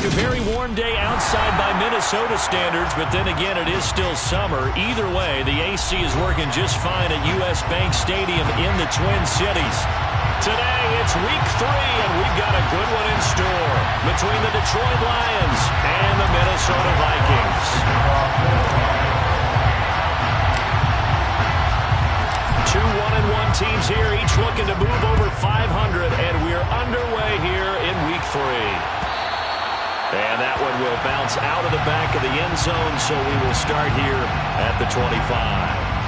a very warm day outside by Minnesota standards, but then again, it is still summer. Either way, the AC is working just fine at U.S. Bank Stadium in the Twin Cities. Today, it's week 3, and we've got a good one in store between the Detroit Lions and the Minnesota Vikings. 2 1-1 teams here, each looking to move over 500, and we're underway here in week 3. And that one will bounce out of the back of the end zone, so we will start here at the 25.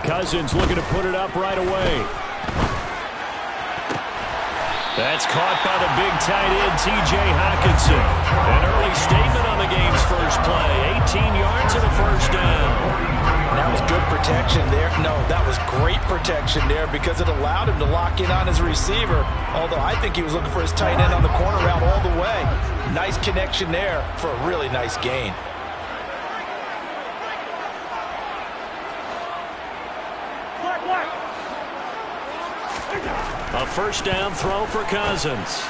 Cousins looking to put it up right away. That's caught by the big tight end, T.J. Hockenson. An early statement on the game's first play. 18 yards and a first down. That was good protection there. No, that was great protection there because it allowed him to lock in on his receiver. Although I think he was looking for his tight end on the corner route all the way. Nice connection there for a really nice gain. A first down throw for Cousins.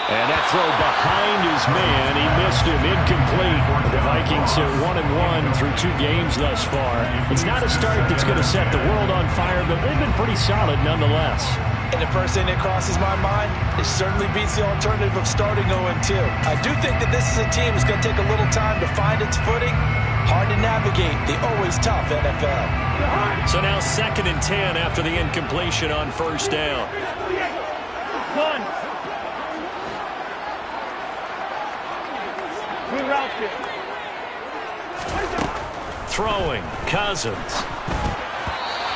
And that throw behind his man. He missed him, incomplete. The Vikings are 1-1 through 2 games thus far. It's not a start that's going to set the world on fire, but they've been pretty solid nonetheless. And the first thing that crosses my mind, it certainly beats the alternative of starting 0-2. I do think that this is a team that's going to take a little time to find its footing. Hard to navigate the always tough NFL. So now 2nd and 10 after the incompletion on first down. Throwing, Cousins.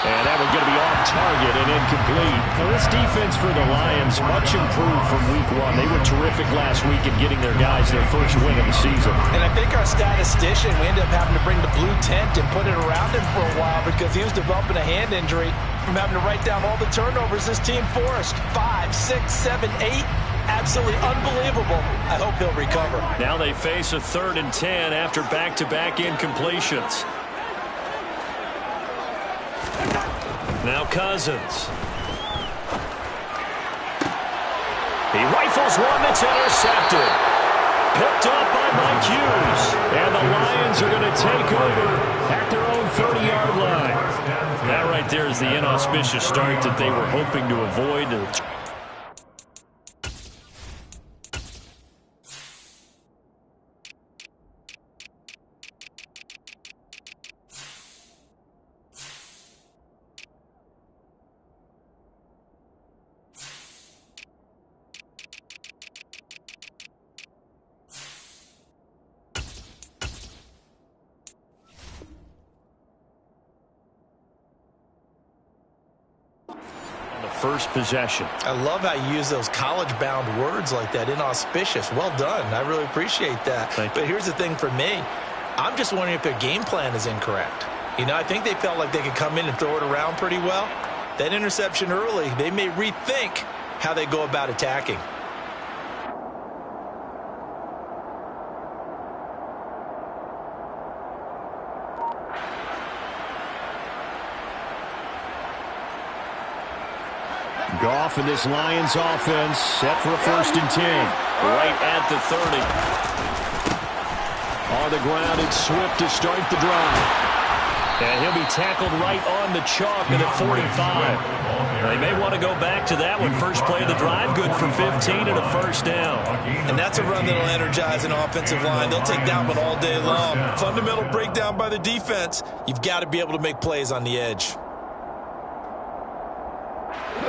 And that one's going to be off target and incomplete. Now, this defense for the Lions, much improved from week 1. They were terrific last week in getting their guys their first win of the season. And I think our statistician, we ended up having to bring the blue tent and put it around him for a while because he was developing a hand injury from having to write down all the turnovers this team forced. 5, 6, 7, 8. Absolutely unbelievable. I hope he'll recover. Now they face a 3rd and 10 after back-to-back incompletions. Now Cousins. He rifles one that's intercepted. Picked up by Mike Hughes. And the Lions are going to take over at their own 30-yard line. That right there is the inauspicious start that they were hoping to avoid. First possession. I love how you use those college-bound words like that, inauspicious. Well done. I really appreciate that. But here's the thing for me. I'm just wondering if their game plan is incorrect. You know, I think they felt like they could come in and throw it around pretty well. That interception early, they may rethink how they go about attacking. Goff and this Lions offense set for a 1st and 10. Right at the 30. On the ground, it's Swift to start the drive. And he'll be tackled right on the chalk at 45. They may want to go back to that one. First play of the drive, good for 15 and a first down. And that's a run that'll energize an offensive line. They'll take that one all day long. Fundamental breakdown by the defense. You've got to be able to make plays on the edge.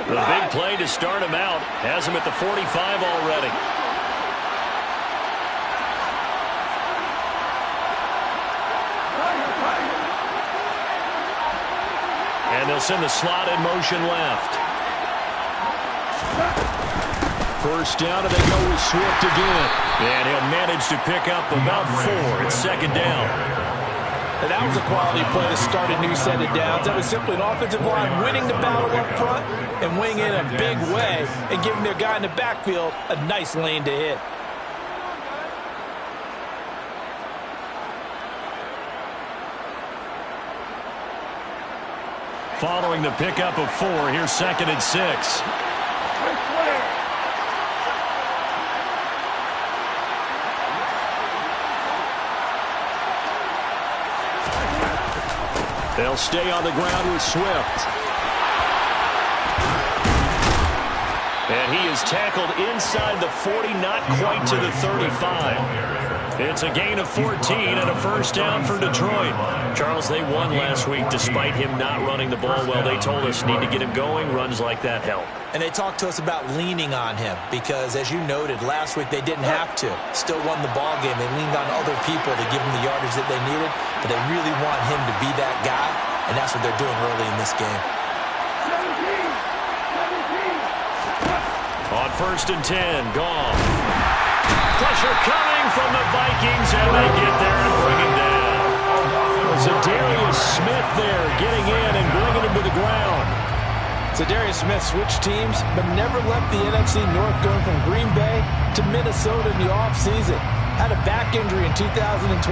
The big play to start him out has him at the 45 already. send the slot in motion left. First down, and they go with Swift again. And he'll manage to pick up about 4. It's second down. And that was a quality play to start a new set of downs. That was simply an offensive line winning the battle up front and winning in a big way and giving their guy in the backfield a nice lane to hit. Following the pickup of 4, here's second and 6. They'll stay on the ground with Swift. And he is tackled inside the 40, not quite to the 35. It's a gain of 14 and a first down for Detroit. Charles, they won last week despite him not running the ball well. They told us need to get him going. Runs like that help. And they talked to us about leaning on him because, as you noted, last week they didn't have to. Still won the ball game. They leaned on other people to give him the yardage that they needed, but they really want him to be that guy, and that's what they're doing early in this game. On first and 10, Goff. Pressure coming from the Vikings, and they get there and bring him down. Zadarius Smith there getting in and bringing him to the ground. Zadarius Smith switched teams, but never left the NFC North, going from Green Bay to Minnesota in the offseason. Had a back injury in 2021,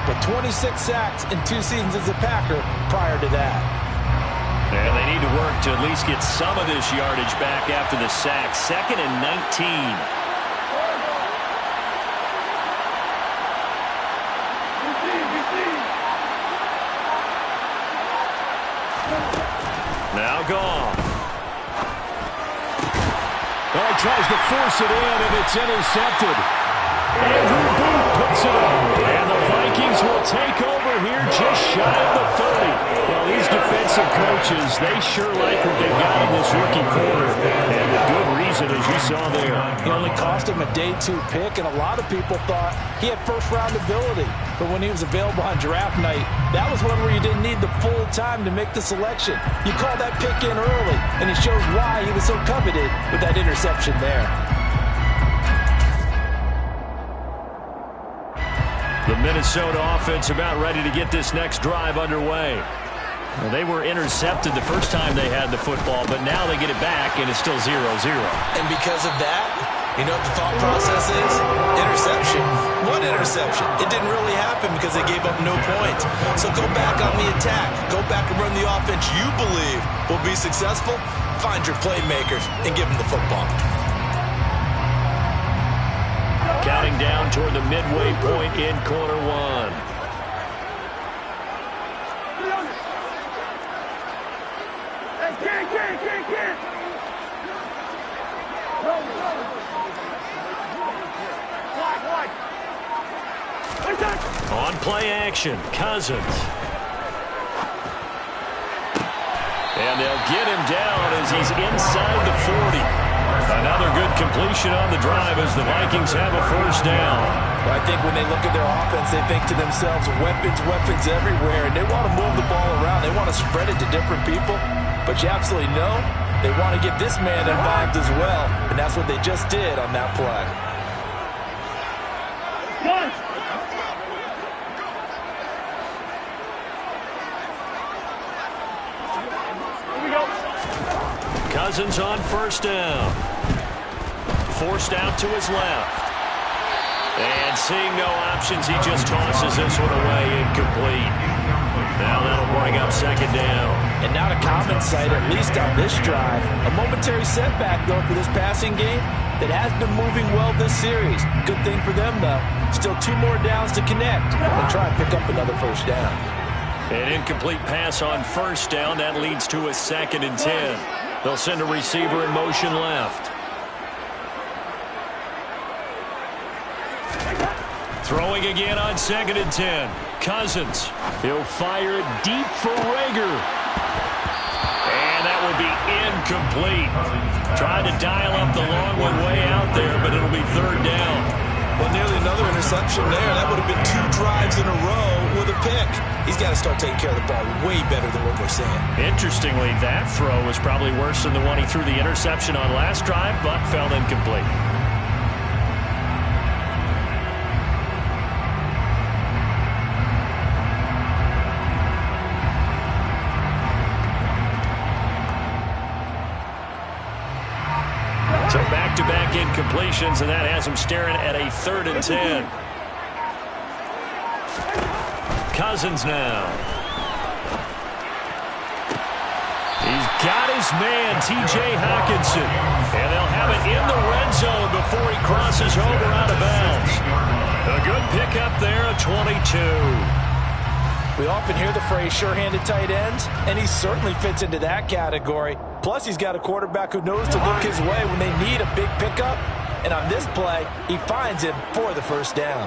but 26 sacks in 2 seasons as a Packer prior to that. And they need to work to at least get some of this yardage back after the sack. Second and 19. Now Goff. Oh, he tries to force it in, and it's intercepted. Andrew Booth puts it up. And the Vikings will take over here just shy of the 30. Well, these defensive coaches, they sure like what they've got in this rookie corner. And with good reason, as you saw there. He only cost him a day 2 pick, and a lot of people thought he had first-round ability. But when he was available on draft night, that was one where you didn't need the full time to make the selection. You call that pick in early, and it shows why he was so coveted with that interception there. The Minnesota offense about ready to get this next drive underway. Well, they were intercepted the first time they had the football, but now they get it back, and it's still 0-0. And because of that, you know what the thought process is? Interception. What interception? It didn't really happen because they gave up no points. So go back on the attack. Go back and run the offense you believe will be successful. Find your playmakers and give them the football. Counting down toward the midway point in quarter 1. On play action, Cousins. And they'll get him down as he's inside the 40. Another good completion on the drive as the Vikings have a first down. Well, I think when they look at their offense, they think to themselves, weapons, weapons everywhere, and they want to move the ball around. They want to spread it to different people, but you absolutely know they want to get this man involved as well, and that's what they just did on that play. Cousins on first down. Forced out to his left. And seeing no options, he just tosses this one away, incomplete. Now that'll bring up second down. And not a common sight, at least on this drive. A momentary setback, though, for this passing game that has been moving well this series. Good thing for them, though. Still 2 more downs to connect and try and pick up another first down. An incomplete pass on first down. That leads to a second and 10. They'll send a receiver in motion left. Throwing again on second and 10. Cousins. He'll fire it deep for Rager. And that will be incomplete. Trying to dial up the long one way out there, but it'll be third down. Well, nearly another interception interception there. That would have been 2 drives in a row with a pick. He's got to start taking care of the ball way better than what we're seeing. Interestingly, that throw was probably worse than the one he threw the interception on last drive, but fell incomplete. So back-to-back incompletions, and that has him staring at a 3rd and 10. Cousins now. He's got his man, T.J. Hockenson. And they'll have it in the red zone before he crosses over out of bounds. A good pickup there, a 22. We often hear the phrase sure-handed tight ends, and he certainly fits into that category. Plus, he's got a quarterback who knows to look his way when they need a big pickup. And on this play, he finds him for the first down.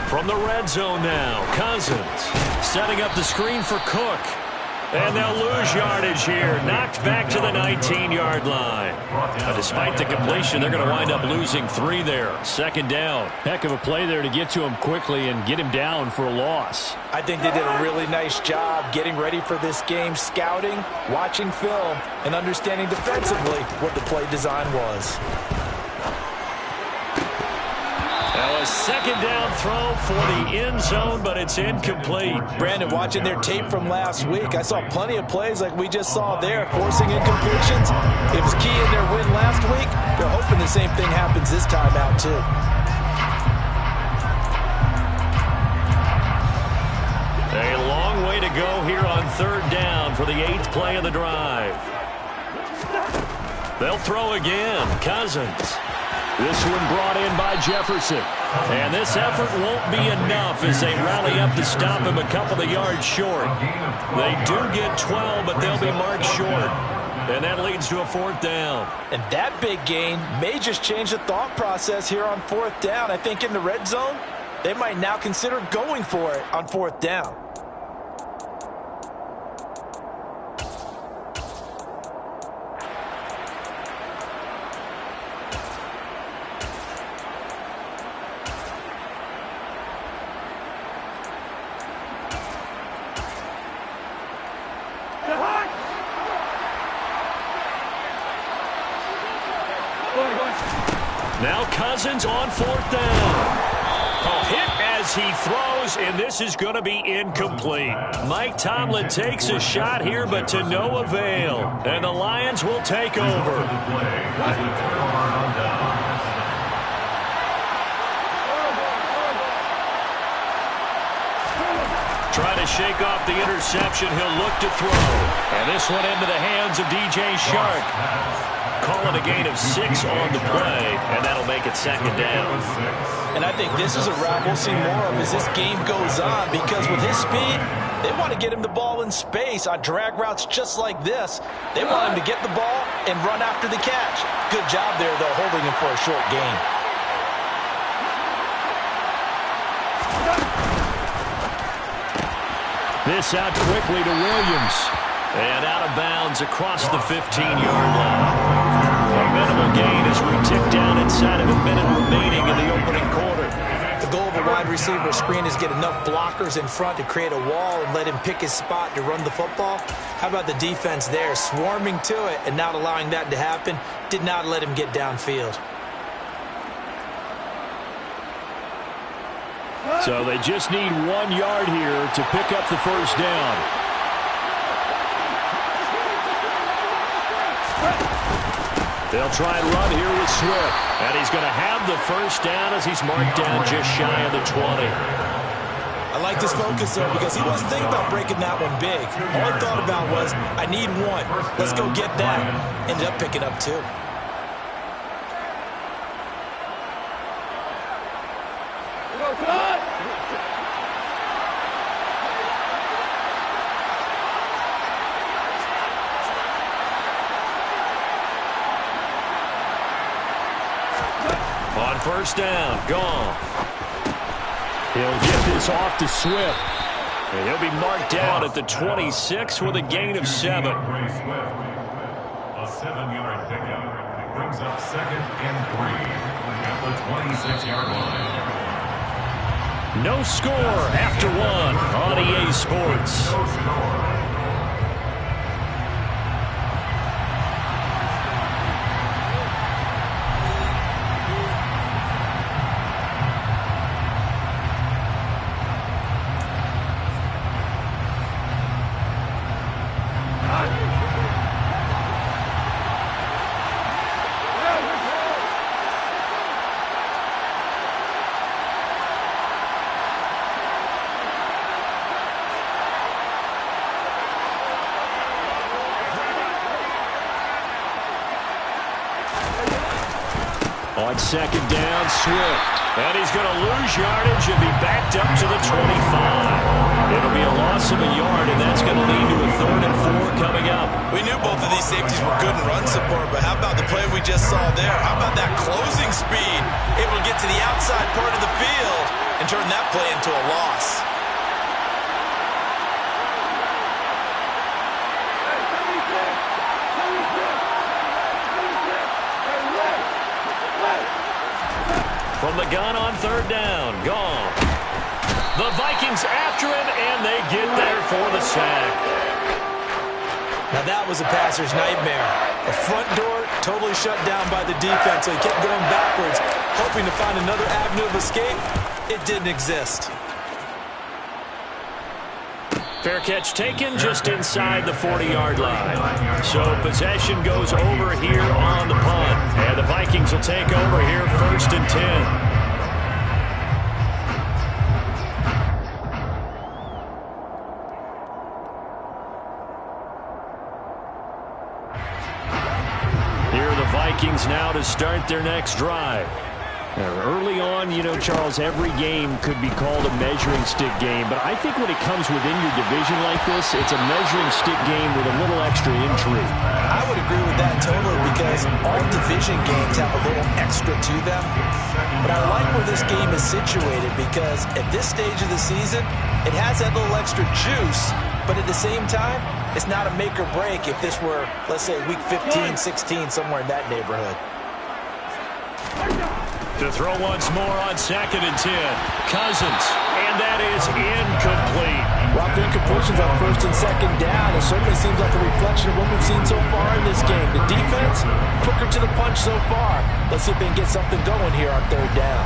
From the red zone now, Cousins setting up the screen for Cook. And they'll lose yardage here. Knocked back to the 19-yard line. Despite the completion, they're going to wind up losing 3 there. 2nd down. Heck of a play there to get to him quickly and get him down for a loss. I think they did a really nice job getting ready for this game, scouting, watching film, and understanding defensively what the play design was. Now a 2nd down throw for the end zone, but it's incomplete. Brandon, watching their tape from last week, I saw plenty of plays like we just saw there, forcing incompletions. It was key in their win last week. They're hoping the same thing happens this time out, too. A long way to go here on 3rd down for the 8th play of the drive. They'll throw again. Cousins. This one brought in by Jefferson. And this effort won't be enough as they rally up to stop him a couple of yards short. They do get 12, but they'll be marked short. And that leads to a 4th down. And that big gain may just change the thought process here on 4th down. I think in the red zone, they might now consider going for it on 4th down. Now Cousins on 4th down. A hit as he throws, and this is going to be incomplete. Mike Tomlin takes a shot here, but to no avail. And the Lions will take over. Trying to shake off the interception. He'll look to throw. And this one into the hands of DJ Shark. Calling a gain of 6 on the play, and that'll make it 2nd down. And I think this is a route we'll see more of as this game goes on, because with his speed, they want to get him the ball in space on drag routes just like this. They want him to get the ball and run after the catch. Good job there, though, holding him for a short gain. This out quickly to Williams. And out of bounds across the 15-yard line. A minimal gain as we tick down inside of a minute remaining in the opening quarter. The goal of a wide receiver screen is get enough blockers in front to create a wall and let him pick his spot to run the football. How about the defense there, swarming to it and not allowing that to happen? Did not let him get downfield. So they just need 1 yard here to pick up the 1st down. They'll try and run here with Swift. And he's going to have the 1st down as he's marked down just shy of the 20. I like this focus there because he wasn't thinking about breaking that one big. All he thought about was, I need 1. Let's go get that. Ended up picking up 2. On 1st down, Goff. He'll get this off to Swift. And he'll be marked down at the 26 with a gain of 7. A 7-yard pickup brings up 2nd and 3 at the 26-yard line. No score after one on EA Sports. No score. On 2nd down, Swift. And he's going to lose yardage and be backed up to the 25. It'll be a loss of a yard, and that's going to lead to a 3rd and 4 coming up. We knew both of these safeties were good in run support, but how about the play we just saw there? How about that closing speed? Able to get to the outside part of the field and turn that play into a loss. From the gun on 3rd down, gone. The Vikings after him, and they get there for the sack. Now that was a passer's nightmare. The front door totally shut down by the defense, so he kept going backwards, hoping to find another avenue of escape. It didn't exist. Fair catch taken just inside the 40-yard line. So possession goes over here on the punt. And the Vikings will take over here 1st and 10. Here are the Vikings now to start their next drive. Early on, you know, Charles, every game could be called a measuring stick game, but I think when it comes within your division like this, it's a measuring stick game with a little extra intrigue. I would agree with that totally because all division games have a little extra to them. But I like where this game is situated because at this stage of the season, it has that little extra juice, but at the same time, it's not a make or break if this were, let's say, week 15, 16, somewhere in that neighborhood. To throw once more on 2nd and 10. Cousins. And that is incomplete. Well, the incompletions on 1st and 2nd down, it certainly seems like a reflection of what we've seen so far in this game. The defense, quicker to the punch so far. Let's see if they can get something going here on 3rd down.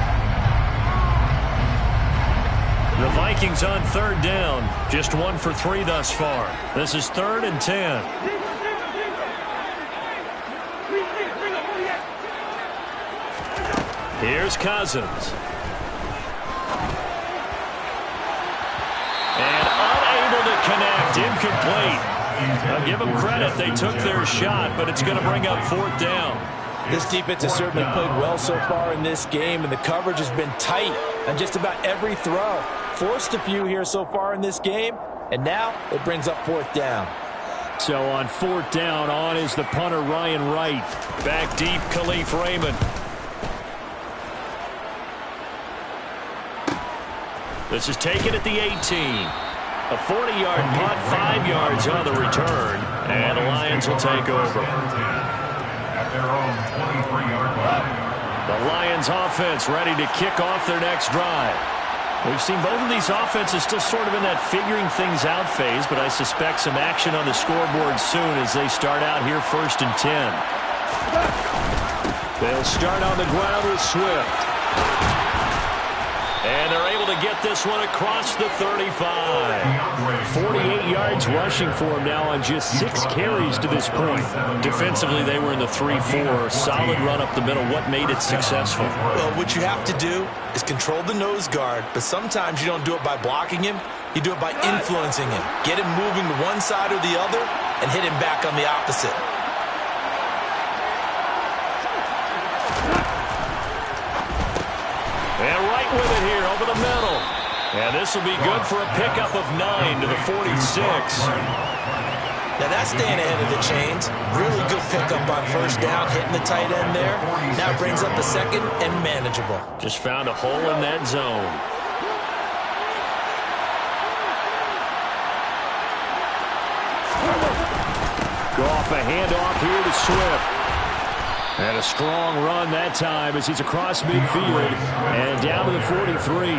The Vikings on 3rd down. Just 1 for 3 thus far. This is 3rd and 10. Here's Cousins. And unable to connect. Incomplete. I'll give them credit. They took their shot, but it's going to bring up 4th down. This defense has certainly played well so far in this game, and the coverage has been tight on just about every throw. Forced a few here so far in this game, and now it brings up 4th down. So on 4th down, on is the punter Ryan Wright. Back deep, Khalif Raymond. This is taken at the 18. A 40-yard punt, 5 yards on the return. And the Lions will take over. At their own 23-yard line. The Lions offense ready to kick off their next drive. We've seen both of these offenses still sort of in that figuring things out phase, but I suspect some action on the scoreboard soon as they start out here 1st and 10. They'll start on the ground with Swift. And they're able to get this one across the 35. 48 yards rushing for him now on just 6 carries to this point. Defensively, they were in the 3-4. Solid run up the middle. What made it successful? Well, what you have to do is control the nose guard, but sometimes you don't do it by blocking him. You do it by influencing him. Get him moving to one side or the other and hit him back on the opposite. And right with it here over the middle. And this will be good for a pickup of 9 to the 46. Now that's staying ahead of the chains. Really good pickup on 1st down, hitting the tight end there. Now brings up the 2nd and manageable. Just found a hole in that zone. Off a handoff here to Swift. And a strong run that time as he's across midfield and down to the 43.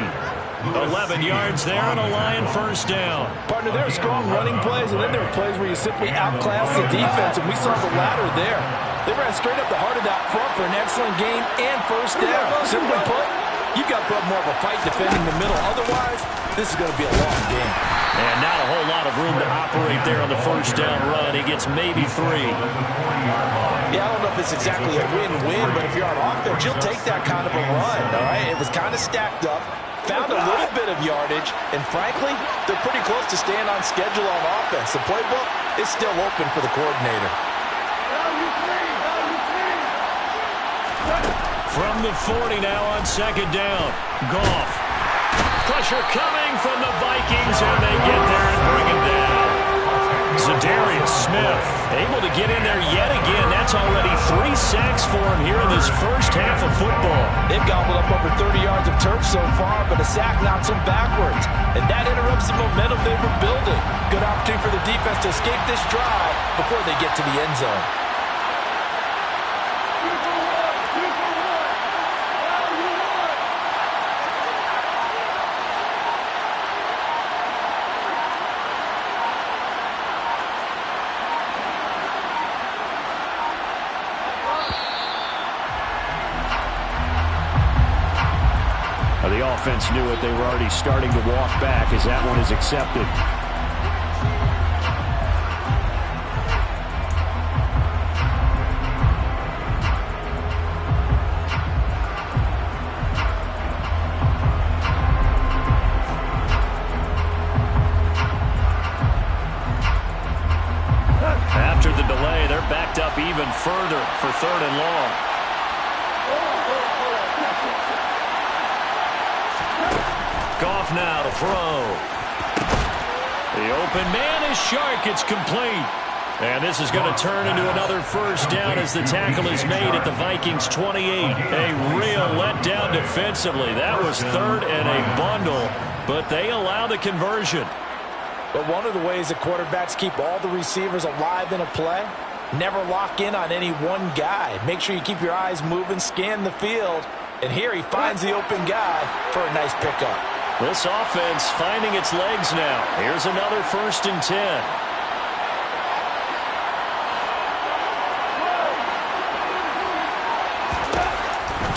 11 yards there and a Lion first down. Partner, there are strong running plays, and then there are plays where you simply outclass the defense, and we saw the latter there. They ran straight up the heart of that front for an excellent gain and first down. Simply put, you've got to put up more of a fight defending the middle. Otherwise, this is going to be a long game. And not a whole lot of room to operate there on the first down run. He gets maybe 3. Yeah, I don't know if it's exactly a win-win, but if you're on offense, you'll take that kind of a run, all right? It was kind of stacked up. Found a little bit of yardage, and frankly, they're pretty close to staying on schedule on offense. The playbook is still open for the coordinator. From the 40 now on second down. Goff. Pressure coming from the Vikings, and they get there and bring him down. Zadarius Smith able to get in there yet again. That's already 3 sacks for him here in this first half of football. They've gobbled up over 30 yards of turf so far, but a sack knocks them backwards. And that interrupts the momentum they were building. Good opportunity for the defense to escape this drive before they get to the end zone. The offense knew it. They were already starting to walk back as that one is accepted. After the delay, they're backed up even further for 3rd and long. Goff now to throw. The open man is Shark. It's complete. And this is going to turn into another first down as the tackle is made at the Vikings 28. A real letdown defensively. That was 3rd and a bundle, but they allow the conversion. But one of the ways that quarterbacks keep all the receivers alive in a play, never lock in on any one guy. Make sure you keep your eyes moving, scan the field. And here he finds the open guy for a nice pickup. This offense finding its legs now. Here's another 1st and 10.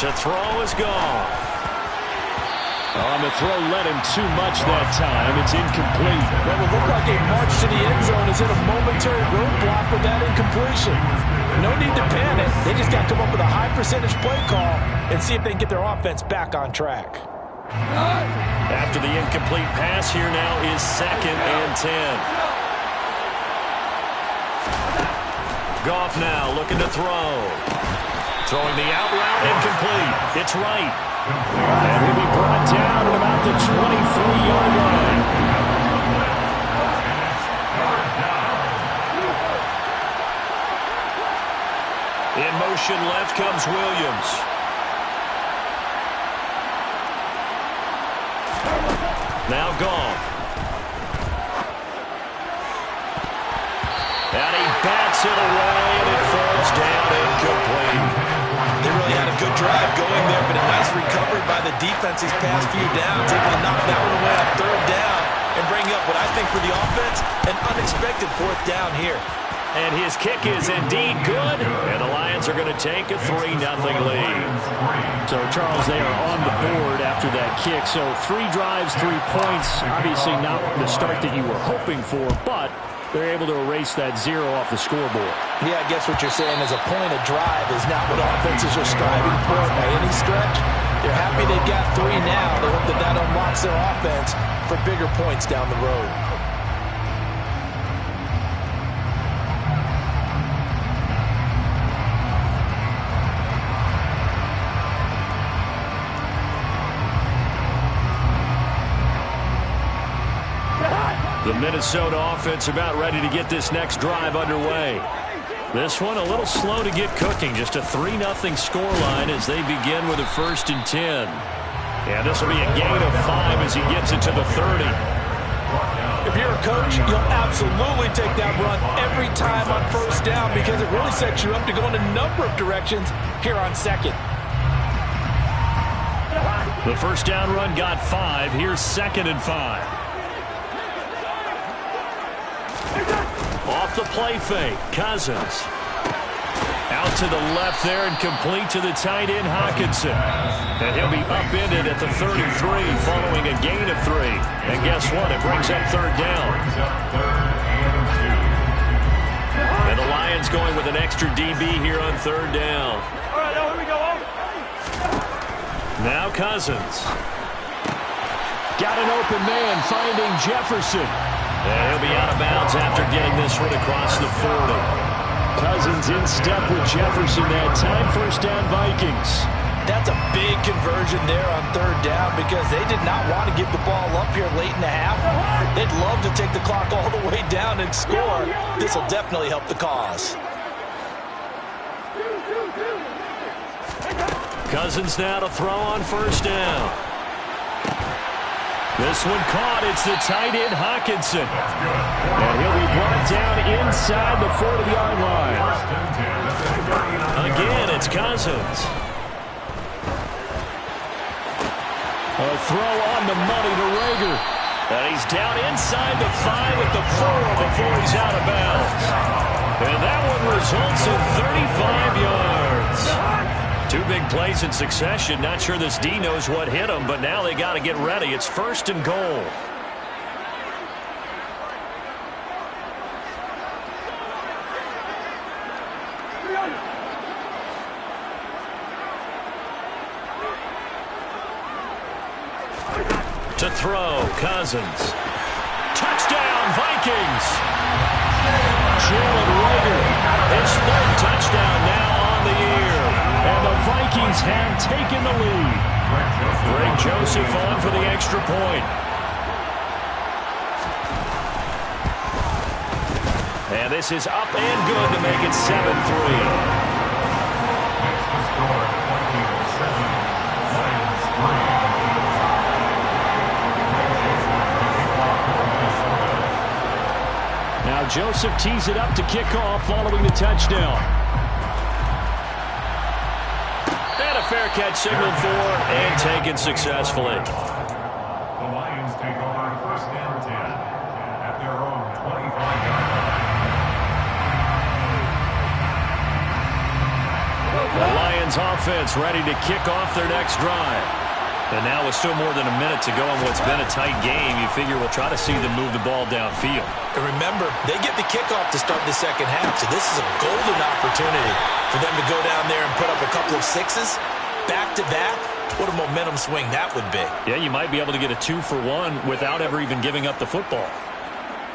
To throw is gone. On the throw led him too much that time. It's incomplete. What will look like a march to the end zone is hit a momentary roadblock with that incompletion. No need to panic. They just got to come up with a high percentage play call and see if they can get their offense back on track. After the incomplete pass, here now is 2nd and 10. Goff now looking to throw. Throwing the out route, incomplete. It's right. And he'll be brought down at about the 23-yard line. In motion left comes Williams. Now Goff. And he bats it away, and it falls down incomplete. They really had a good drive going there, but a nice recovery by the defense these past few downs. Able to knock that one away on 3rd down and bring up what I think for the offense, an unexpected 4th down here. And his kick is indeed good, and the Lions are going to take a 3-0 lead. So, Charles, they are on the board after that kick. So 3 drives, 3 points. Obviously not the start that you were hoping for, but they're able to erase that 0 off the scoreboard. Yeah, I guess what you're saying is a point of drive is not what offenses are striving for by any stretch. They're happy they've got 3 now. They hope that that unlocks their offense for bigger points down the road. The Minnesota offense about ready to get this next drive underway. This one a little slow to get cooking. Just a 3-0 scoreline as they begin with a 1st and 10. And this will be a gain of 5 as he gets it to the 30. If If you're a coach, you'll absolutely take that run every time on first down because it really sets you up to go in a number of directions here on second. The first down run got 5. Here's 2nd and 5. Off the play fake, Cousins. Out to the left there and complete to the tight end, Hockenson. And he'll be upended at the 33 following a gain of 3. And guess what? It brings up 3rd down. And the Lions going with an extra DB here on 3rd down. All right, now here we go. Now Cousins. Got an open man finding Jefferson. And he'll be out of bounds after getting this one across the 40. Cousins in step with Jefferson that time. First down, Vikings. That's a big conversion there on 3rd down because they did not want to give the ball up here late in the half. They'd love to take the clock all the way down and score. This will definitely help the cause. Cousins now to throw on first down. This one caught. It's the tight end, Hockenson. And he'll be brought down inside the 40-yard line. Again, it's Cousins. A throw on the money to Rager. And he's down inside the 5 at the 4 before he's out of bounds. And that one results in 35 yards. 2 big plays in succession. Not sure this D knows what hit him, but now they got to get ready. It's 1st and goal. To throw, Cousins. Touchdown, Vikings! Jalen Rager. His 3rd touchdown now on the year. And the Vikings have taken the lead. Greg Joseph on for the extra point. And this is up and good to make it 7-3. Now Joseph tees it up to kick off following the touchdown. Fair catch signaled for and taken successfully. The Lions take over 1st and 10 at their own 25-yard line. The Lions offense ready to kick off their next drive. And now with still more than a minute to go in what's been a tight game, you figure we'll try to see them move the ball downfield. And remember, they get the kickoff to start the second half, so this is a golden opportunity for them to go down there and put up a couple of 6s. Back-to-back, what a momentum swing that would be. Yeah, you might be able to get a 2-for-1 without ever even giving up the football.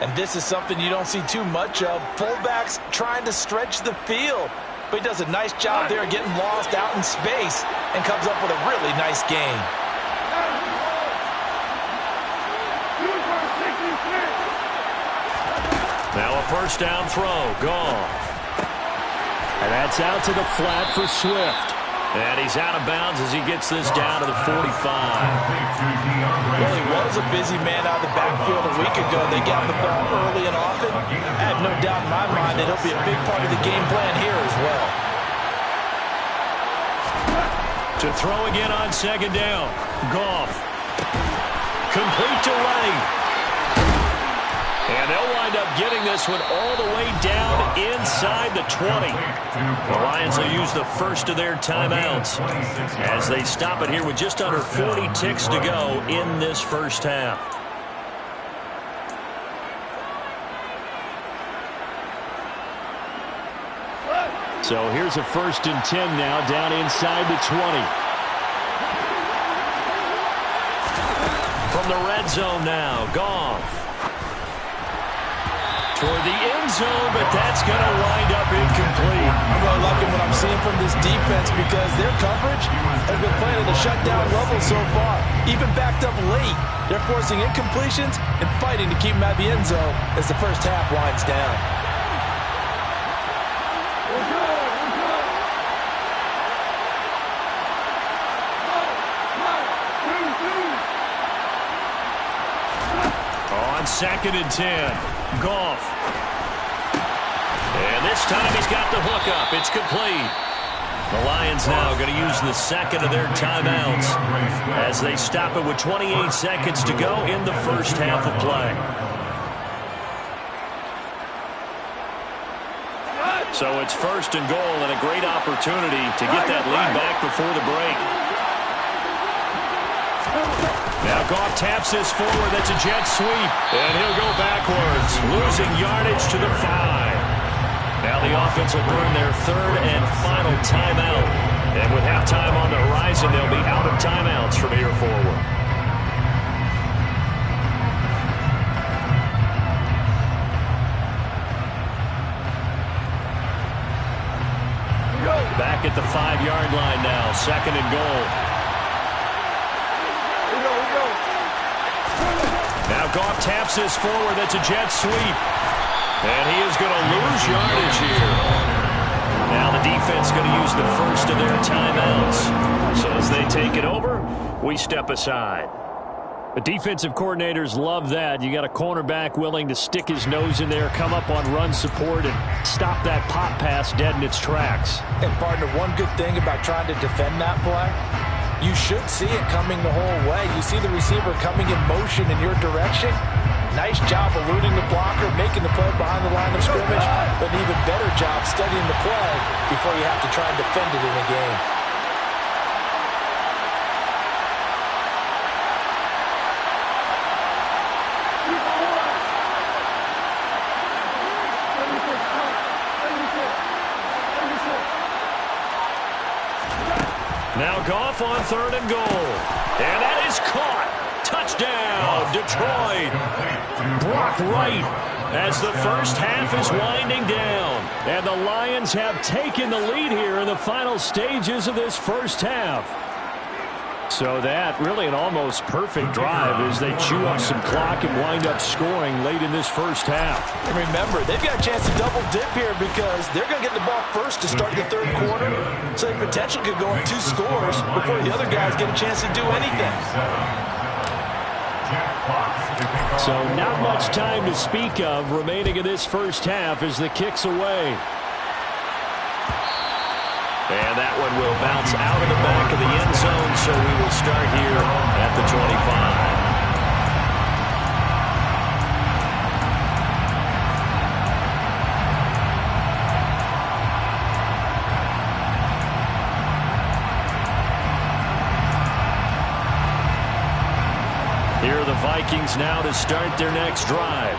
And this is something you don't see too much of. Fullbacks trying to stretch the field. But he does a nice job there getting lost out in space and comes up with a really nice gain. Now a first down throw, gone. And that's out to the flat for Swift. And he's out of bounds as he gets this down to the 45. Well, he was a busy man out of the backfield a week ago. They got the ball early and often. I have no doubt in my mind that he'll be a big part of the game plan here as well. To throw again on 2nd down. Goff. Complete to Wright. And they'll wind up getting this one all the way down inside the 20. The Lions will use the first of their timeouts as they stop it here with just under 40 ticks to go in this first half. So here's a 1st and 10 now down inside the 20. From the red zone now, Goff. Toward the end zone, but that's going to wind up incomplete. I'm really liking what I'm seeing from this defense because their coverage has been playing at a shutdown level so far. Even backed up late, they're forcing incompletions and fighting to keep them out of the end zone as the first half winds down. On 2nd 2nd and 10. Goff. And this time he's got the hook up. It's complete. The Lions now going to use the 2nd of their timeouts as they stop it with 28 seconds to go in the first half of play. So it's 1st and goal and a great opportunity to get that lead back before the break. Now Goff taps this forward. That's a jet sweep. And he'll go backwards, losing yardage to the 5. Now the offense will burn their 3rd and final timeout. And with halftime on the horizon, they'll be out of timeouts from here forward. Back at the 5-yard line now, 2nd and goal. Now Goff taps this forward. That's a jet sweep. And he is going to lose yardage here. Now the defense going to use the 1st of their timeouts. So as they take it over, we step aside. The defensive coordinators love that. You got a cornerback willing to stick his nose in there, come up on run support, and stop that pop pass dead in its tracks. And, partner, one good thing about trying to defend that play, you should see it coming the whole way. You see the receiver coming in motion in your direction. Nice job eluding the blocker, making the play behind the line of scrimmage, but an even better job studying the play before you have to try and defend it in a game. Now Goff on 3rd and goal. And that is caught. Touchdown, Detroit. Brock Wright as the first half is winding down. And the Lions have taken the lead here in the final stages of this first half. So that really an almost perfect drive as they chew up some clock and wind up scoring late in this first half. And remember, they've got a chance to double dip here because they're going to get the ball first to start the 3rd quarter. So they potentially could go up 2 scores before the other guys get a chance to do anything. So not much time to speak of remaining in this first half as the kick's away. And that one will bounce out of the back of the end zone, so we will start here at the 25. Here are the Vikings now to start their next drive.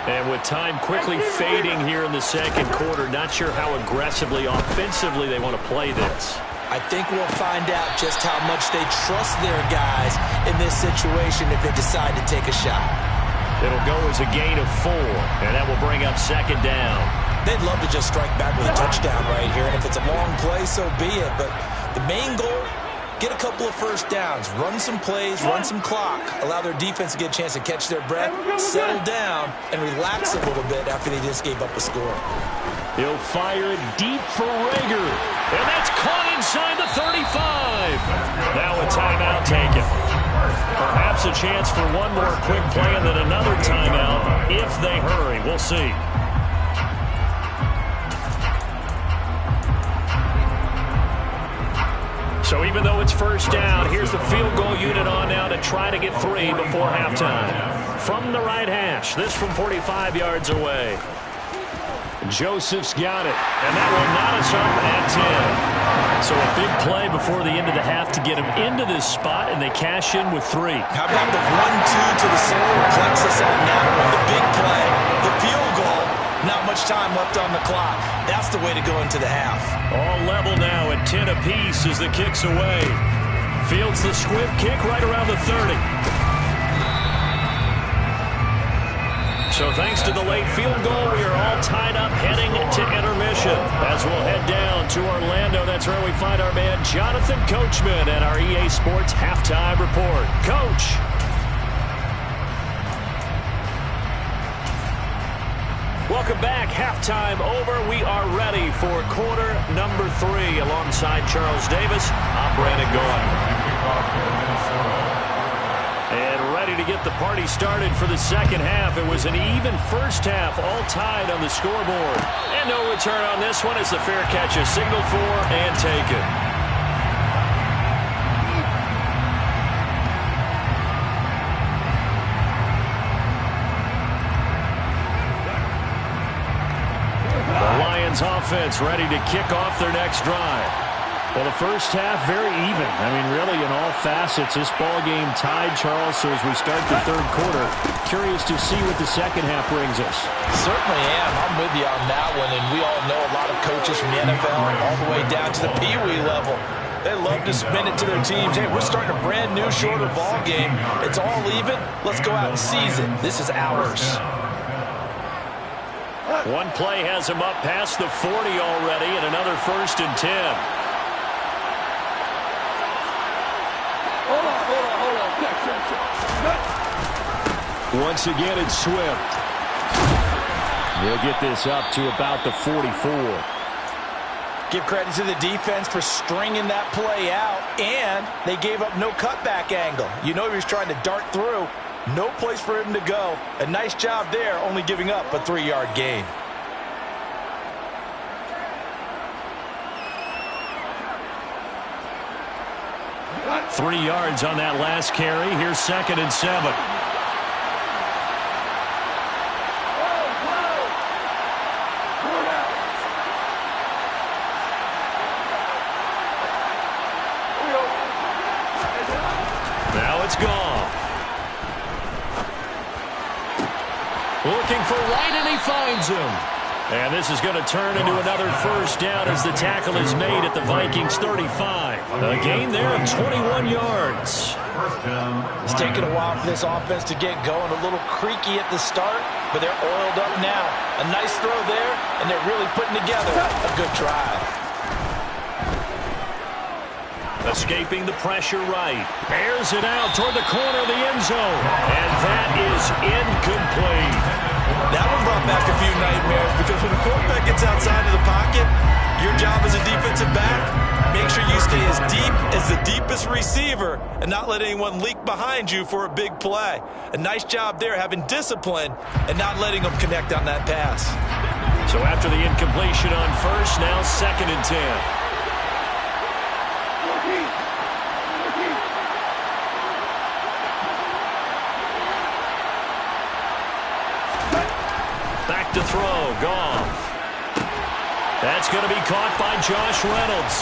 And with time quickly fading here in the 2nd quarter, not sure how aggressively, offensively they want to play this. I think we'll find out just how much they trust their guys in this situation if they decide to take a shot. It'll go as a gain of 4, and that will bring up 2nd down. They'd love to just strike back with a touchdown right here, and if it's a long play, so be it. But the main goal, get a couple of first downs, run some plays, run some clock, allow their defense to get a chance to catch their breath, settle down, and relax a little bit after they just gave up a score. He'll fire it deep for Rager, and that's caught inside the 35. Now a timeout taken. Perhaps a chance for one more quick play and then another timeout if they hurry. We'll see. So even though it's first down, here's the field goal unit on now to try to get 3 before halftime. From the right hash, this from 45 yards away. Joseph's got it, and that will knot us up at 10. So a big play before the end of the half to get him into this spot, and they cash in with 3. How about the 1-2 to the solar plexus on that one? The big play, the field goal. Not much time left on the clock. That's the way to go into the half. All level now at 10 apiece as the kick's away. Fields the squib kick right around the 30. So thanks to the late field goal, we are all tied up heading to intermission. As we'll head down to Orlando, that's where we find our man Jonathan Coachman at our EA Sports Halftime Report. Coach. Welcome back. Halftime over. We are ready for quarter number 3. Alongside Charles Davis, I'm Brandon Gaudin. And ready to get the party started for the second half. It was an even first half, all tied on the scoreboard. And no return on this one as the fair catch is signaled for and taken. The Lions offense ready to kick off their next drive. Well, the first half, very even. I mean, really, in all facets, this ball game tied, Charles. So as we start the third quarter, curious to see what the second half brings us. Certainly am. I'm with you on that one. And we all know a lot of coaches from the NFL all the way down to the Pee-wee level. They love to spin it to their teams. Hey, we're starting a brand new, shorter ball game. It's all even. Let's go out and seize it. This is ours. One play has him up past the 40 already, and another 1st and 10. Once again, it's Swift. He'll get this up to about the 44. Give credit to the defense for stringing that play out, and they gave up no cutback angle. You know he was trying to dart through. No place for him to go. A nice job there, only giving up a 3-yard gain. Got 3 yards on that last carry. Here's 2nd and 7. Now it's gone. Looking for Wright, and he finds him. And this is going to turn into another first down as the tackle is made at the Vikings 35. A gain there of 21 yards. It's taken a while for this offense to get going. A little creaky at the start, but they're oiled up now. A nice throw there, and they're really putting together a good drive. Escaping the pressure right. Airs it out toward the corner of the end zone. And that is incomplete. That one brought back a few nightmares because when the quarterback gets outside of the pocket, your job as a defensive back, make sure you stay as deep as the deepest receiver and not let anyone leak behind you for a big play. A nice job there having discipline and not letting them connect on that pass. So after the incompletion on first, now 2nd and 10. Back to throw, Goff. That's going to be caught by Josh Reynolds.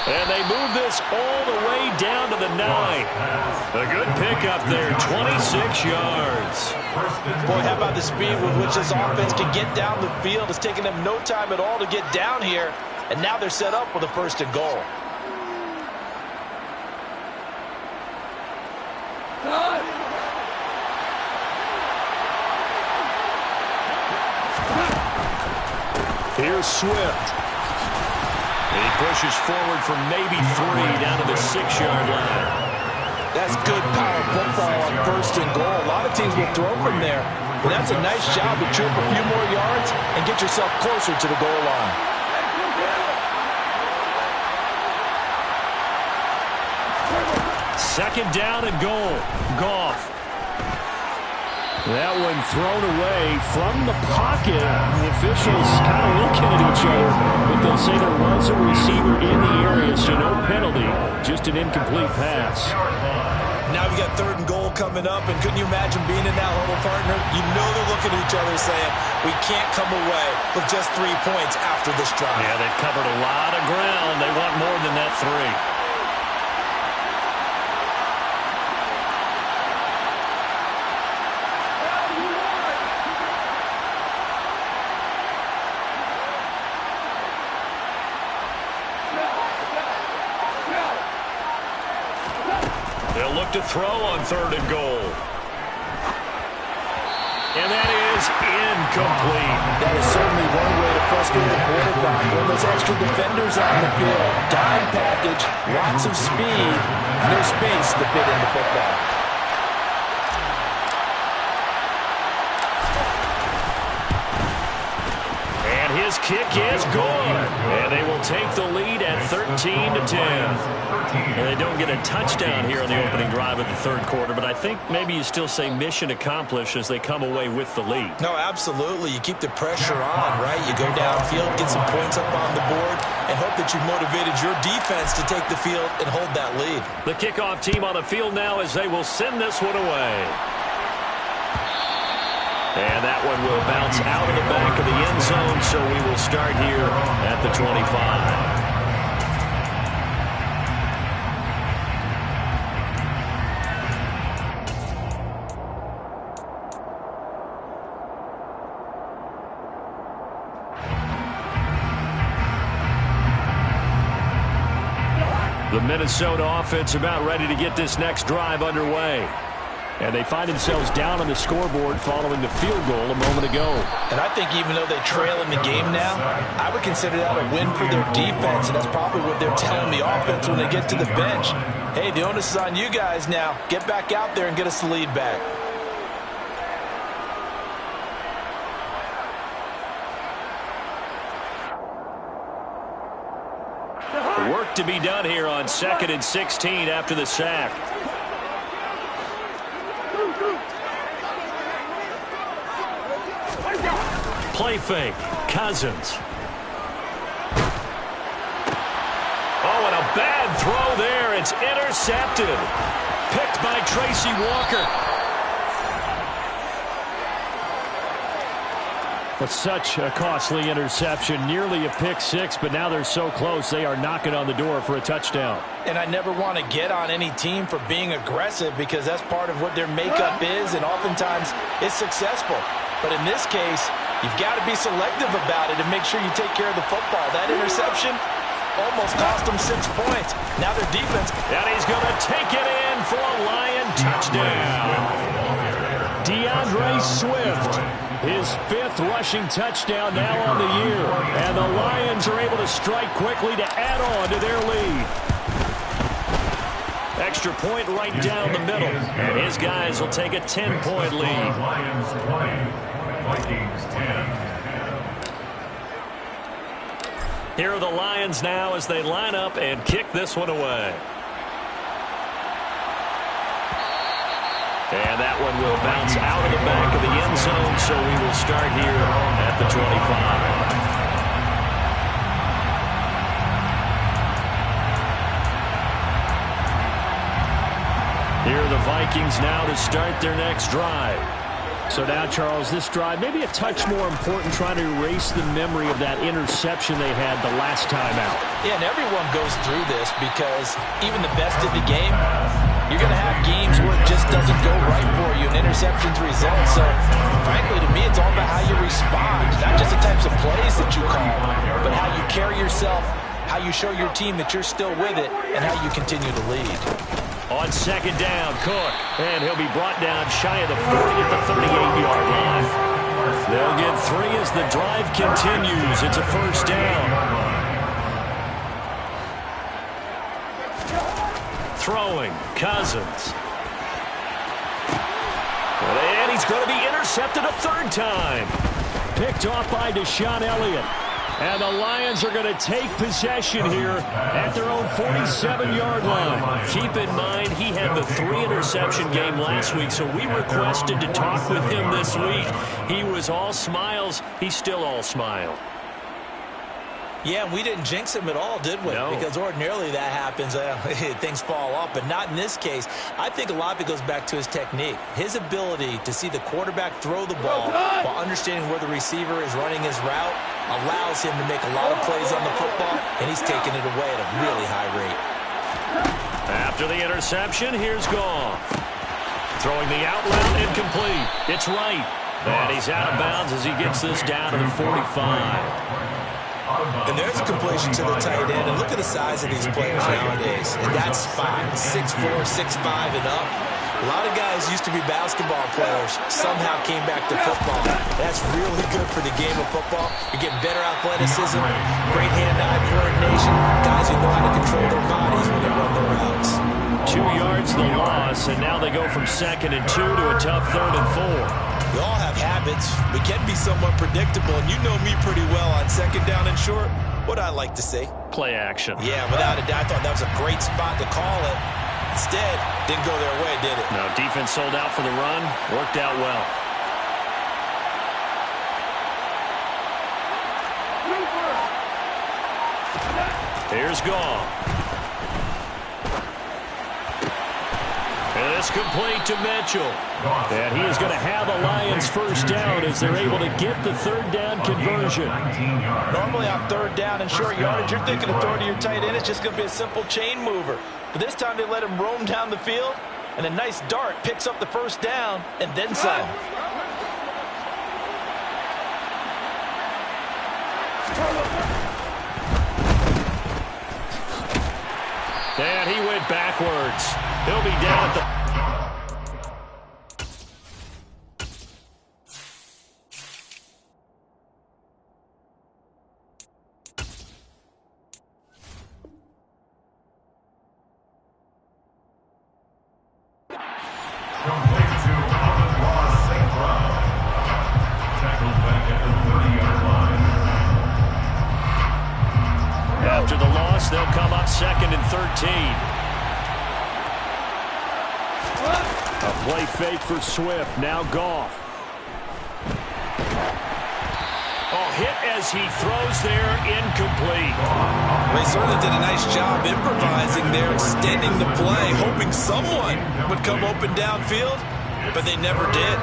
And they move this all the way down to the 9. A good pickup there, 26 yards. Boy, how about the speed with which this offense can get down the field? It's taken them no time at all to get down here. And now they're set up with a 1st and goal. Here's Swift. He pushes forward for maybe 3 down to the 6-yard line. That's good power football on 1st and goal. A lot of teams will throw from there, but that's a nice job to chip a few more yards and get yourself closer to the goal line. Second down and goal. Goff. That one thrown away from the pocket. The officials kind of looking at each other, but they'll say there was a receiver in the area, so no penalty, just an incomplete pass. Now we got 3rd and goal coming up, and couldn't you imagine being in that huddle, partner? You know they're looking at each other saying, we can't come away with just 3 points after this drive. Yeah, they've covered a lot of ground. They want more than that 3. They'll look to throw on 3rd and goal. And that is incomplete. That is certainly one way to frustrate the quarterback when those extra defenders on the field. Dime package, lots of speed, no space to fit in the football. And his kick is good. And they will take the lead at 13-10. Well, they don't get a touchdown here on the opening drive of the third quarter, but I think maybe you still say mission accomplished as they come away with the lead. No, absolutely. You keep the pressure on, right? You go downfield, get some points up on the board, and hope that you've motivated your defense to take the field and hold that lead. The kickoff team on the field now as they will send this one away. And that one will bounce out of the back of the end zone, so we will start here at the 25. The Minnesota offense about ready to get this next drive underway. And they find themselves down on the scoreboard following the field goal a moment ago. And I think even though they trail in the game now, I would consider that a win for their defense, and that's probably what they're telling the offense when they get to the bench. Hey, the onus is on you guys now. Get back out there and get us the lead back. Work to be done here on 2nd and 16 after the sack. Play fake. Cousins. Oh, and a bad throw there. It's intercepted. Picked by Tracy Walker. But such a costly interception, nearly a pick six, but now they're so close they are knocking on the door for a touchdown. And I never want to get on any team for being aggressive because that's part of what their makeup is, and oftentimes it's successful. But in this case, you've got to be selective about it and make sure you take care of the football. That interception almost cost them 6 points. Now their defense. And he's going to take it in for a Lion touchdown. DeAndre Swift. His 5th rushing touchdown now on the year. And the Lions are able to strike quickly to add on to their lead. Extra point right down the middle. And his guys will take a 10-point lead. Lions 20, Vikings 10. Here are the Lions now as they line up and kick this one away. And that one will bounce out of the back of the end zone, so we will start here at the 25. Here are the Vikings now to start their next drive. So now, Charles, this drive maybe a touch more important, trying to erase the memory of that interception they had the last time out. Yeah, and everyone goes through this because even the best of the game, you're going to have games where it just doesn't go right for you, and interceptions result. So, frankly, to me, it's all about how you respond, not just the types of plays that you call, but how you carry yourself, how you show your team that you're still with it, and how you continue to lead. On 2nd down, Cook. And he'll be brought down shy of the 40 at the 38-yard line. They'll get 3 as the drive continues. It's a 1st down. Throwing, Cousins. And he's going to be intercepted a 3rd time. Picked off by Deshaun Elliott. And the Lions are going to take possession here at their own 47-yard line. Keep in mind, he had the 3-interception game last week, so we requested to talk with him this week. He was all smiles. He's still all smile. Yeah, we didn't jinx him at all, did we? No. Because ordinarily that happens. Things fall off, but not in this case. I think a lot of it goes back to his technique. His ability to see the quarterback throw the ball while understanding where the receiver is running his route allows him to make a lot of plays on the football, and he's taking it away at a really high rate. After the interception, here's Goff. Throwing the outlet, incomplete. It's right. And he's out of bounds as he gets this down to the 45. And there's a completion to the tight end. And look at the size of these players nowadays. In that spot, 6'4", 6'5", and up. A lot of guys used to be basketball players, somehow came back to football. That's really good for the game of football. You're getting better athleticism, great hand-eye coordination, guys who know how to control their bodies when they run their routes. 2 yards the loss, and now they go from 2nd and 2 to a tough 3rd and 4. We all have habits. We can be somewhat predictable, and you know me pretty well on second down and short. What I like to say? Play action. Yeah, without a doubt. I thought that was a great spot to call it. Instead, didn't go their way, did it? No, defense sold out for the run. Worked out well. Here's Goff. And it's complete to Mitchell. And he is going to have a Lions first down as they're able to get the third down conversion. Normally on third down and short yardage, you're thinking of throwing to your tight end. It's just going to be a simple chain mover. But this time they let him roam down the field, and a nice dart picks up the first down and then some. And he went backwards. He'll be down at the... After the loss, they'll come up 2nd and 13. A play fake for Swift. Now Goff. Oh, hit as he throws there, incomplete. They certainly did a nice job improvising there, extending the play, hoping someone would come open downfield, but they never did.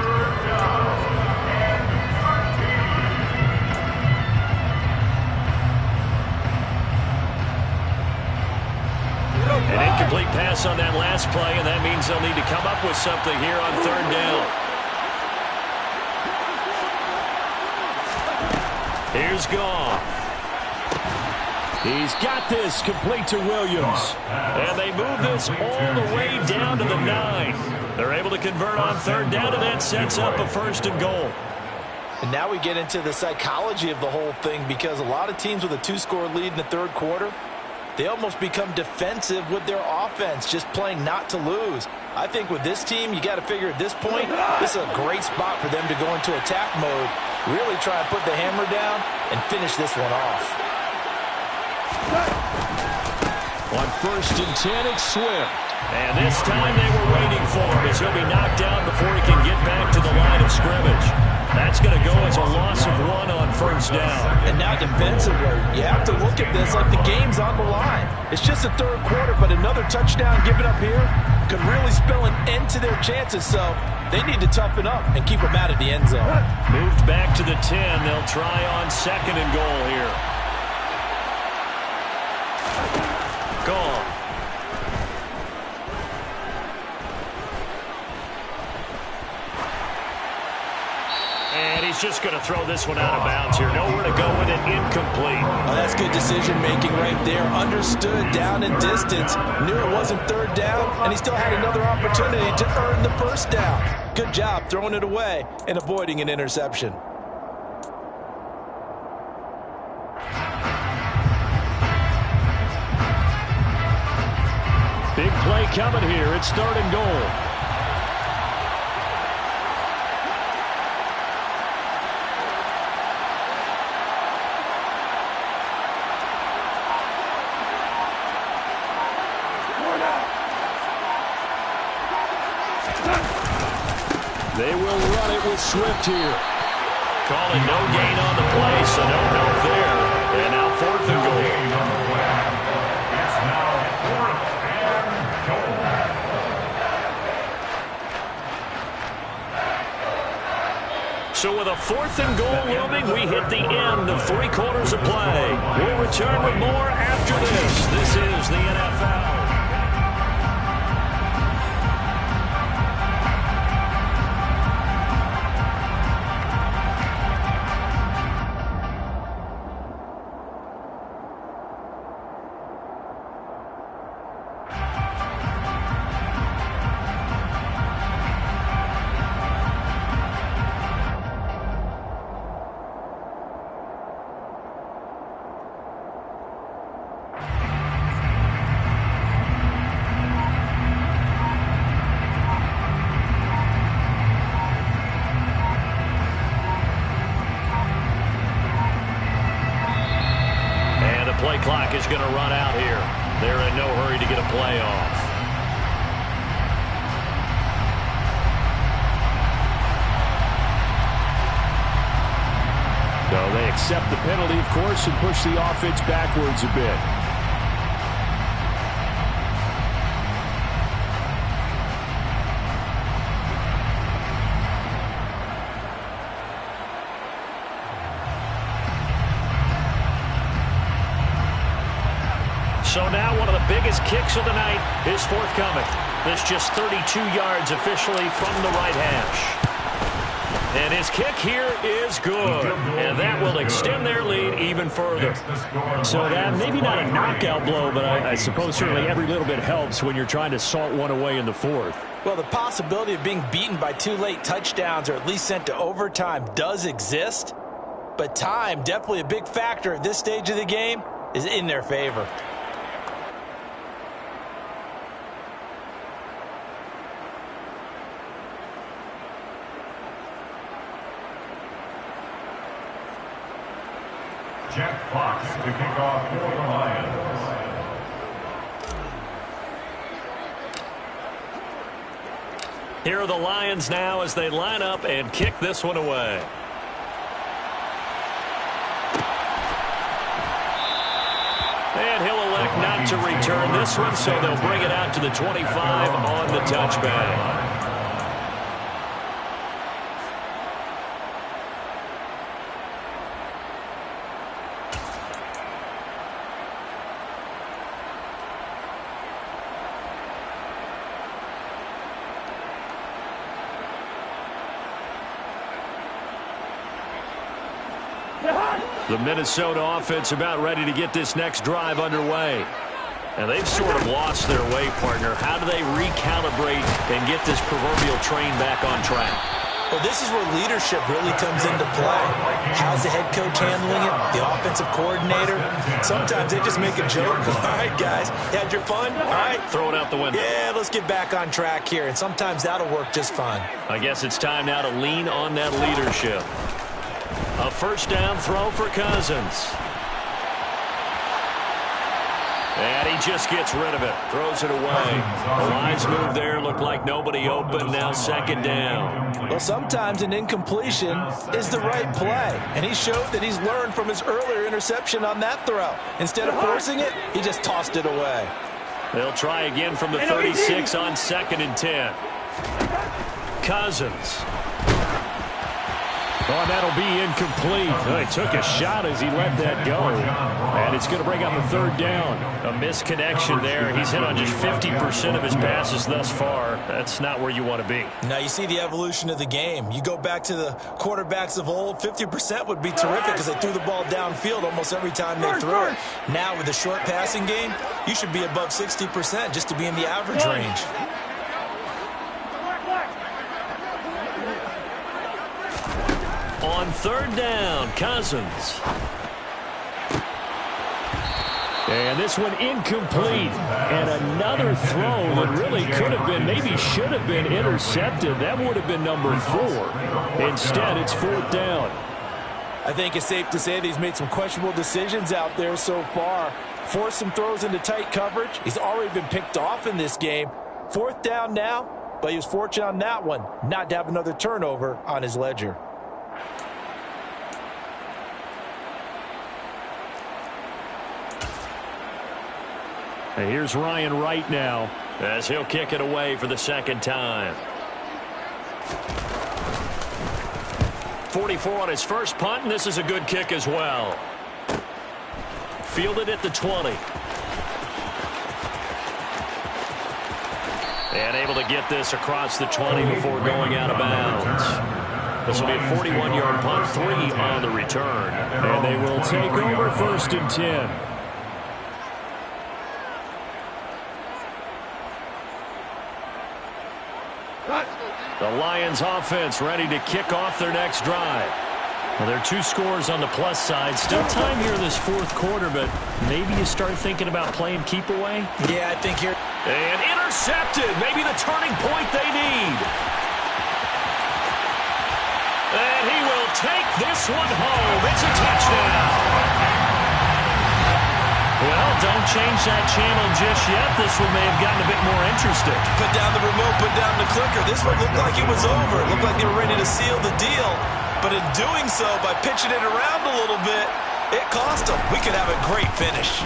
An incomplete pass on that last play, and that means they'll need to come up with something here on third down. Here's Goff. He's got this, complete to Williams. And they move this all the way down to the 9. They're able to convert on third down, and that sets up a 1st and goal. And now we get into the psychology of the whole thing, because a lot of teams with a 2-score lead in the third quarter, they almost become defensive with their offense, just playing not to lose. I think with this team, you got to figure at this point, this is a great spot for them to go into attack mode, really try to put the hammer down and finish this one off. On 1st and 10, it's Swift. And this time they were waiting for him as he'll be knocked down before he can get back to the line of scrimmage. That's going to go as a loss of 1 on 1st down. And now defensively, you have to look at this like the game's on the line. It's just the third quarter, but another touchdown given up here could really spell an end to their chances. So they need to toughen up and keep them out of the end zone. Moved back to the 10. They'll try on 2nd and goal here. Goal. And he's just going to throw this one out of bounds here. Nowhere to go with it. Incomplete. Oh, that's good decision-making right there. Understood down and distance. Knew it wasn't third down, and he still had another opportunity to earn the first down. Good job throwing it away and avoiding an interception. Big play coming here. It's 3rd and goal. They will run it with Swift here. Calling no gain on the play, so no help there. And now 4th and goal. It's now 4th and goal. So with a 4th and goal looming, we hit the end of 3 quarters of play. We'll return with more after this. This is the NFL. the play clock is going to run out here. They're in no hurry to get a play off. So they accept the penalty, of course, and push the offense backwards a bit. So now one of the biggest kicks of the night is forthcoming. This just 32 yards officially from the right hash. And his kick here is good. And that will extend their lead even further. So that maybe not a knockout blow, but I suppose certainly every little bit helps when you're trying to salt one away in the fourth. Well, the possibility of being beaten by 2 late touchdowns or at least sent to overtime does exist. But time, definitely a big factor at this stage of the game, is in their favor. Jack Fox to kick off for the Lions. Here are the Lions now as they line up and kick this one away. And he'll elect not to return this one, so they'll bring it out to the 25 on the touchback. The Minnesota offense about ready to get this next drive underway. And they've sort of lost their way, partner. How do they recalibrate and get this proverbial train back on track? Well, this is where leadership really comes into play. How's the head coach handling it? The offensive coordinator? Sometimes they just make a joke. All right, guys, you had your fun? All right. Throw it out the window. Yeah, let's get back on track here. And sometimes that'll work just fine. I guess it's time now to lean on that leadership. A first down throw for Cousins. And he just gets rid of it. Throws it away. The lines move there. Looked like nobody open. Now second down. Well, sometimes an incompletion is the right play. And he showed that he's learned from his earlier interception on that throw. Instead of forcing it, he just tossed it away. They'll try again from the 36 on second and 10. Cousins. Oh, that'll be incomplete. Oh, he took a shot as he let that go. And it's going to bring up a third down. A misconnection there. He's hit on just 50% of his passes thus far. That's not where you want to be. Now you see the evolution of the game. You go back to the quarterbacks of old, 50% would be terrific because they threw the ball downfield almost every time they threw it. Now with the short passing game, you should be above 60% just to be in the average range. On third down, Cousins. And this one incomplete. And another throw that really could have been, maybe should have been intercepted. That would have been number 4. Instead, it's fourth down. I think it's safe to say that he's made some questionable decisions out there so far. Forced some throws into tight coverage. He's already been picked off in this game. Fourth down now, but he was fortunate on that one not to have another turnover on his ledger. And here's Ryan Wright now as he'll kick it away for the second time. 44 on his first punt, and this is a good kick as well. Fielded at the 20. And able to get this across the 20 before going out of bounds. This will be a 41-yard punt, 3 on the return. And they will take over first and 10. The Lions offense ready to kick off their next drive. Well, there are 2 scores on the plus side. Still time here in this fourth quarter, but maybe you start thinking about playing keep away? Yeah, I think here. And intercepted. Maybe the turning point they need. And he will take this one home. It's a touchdown. Well, don't change that channel just yet. This one may have gotten a bit more interesting. Put down the remote, put down the clicker. This one looked like it was over. It looked like they were ready to seal the deal. But in doing so, by pitching it around a little bit, it cost them. We could have a great finish.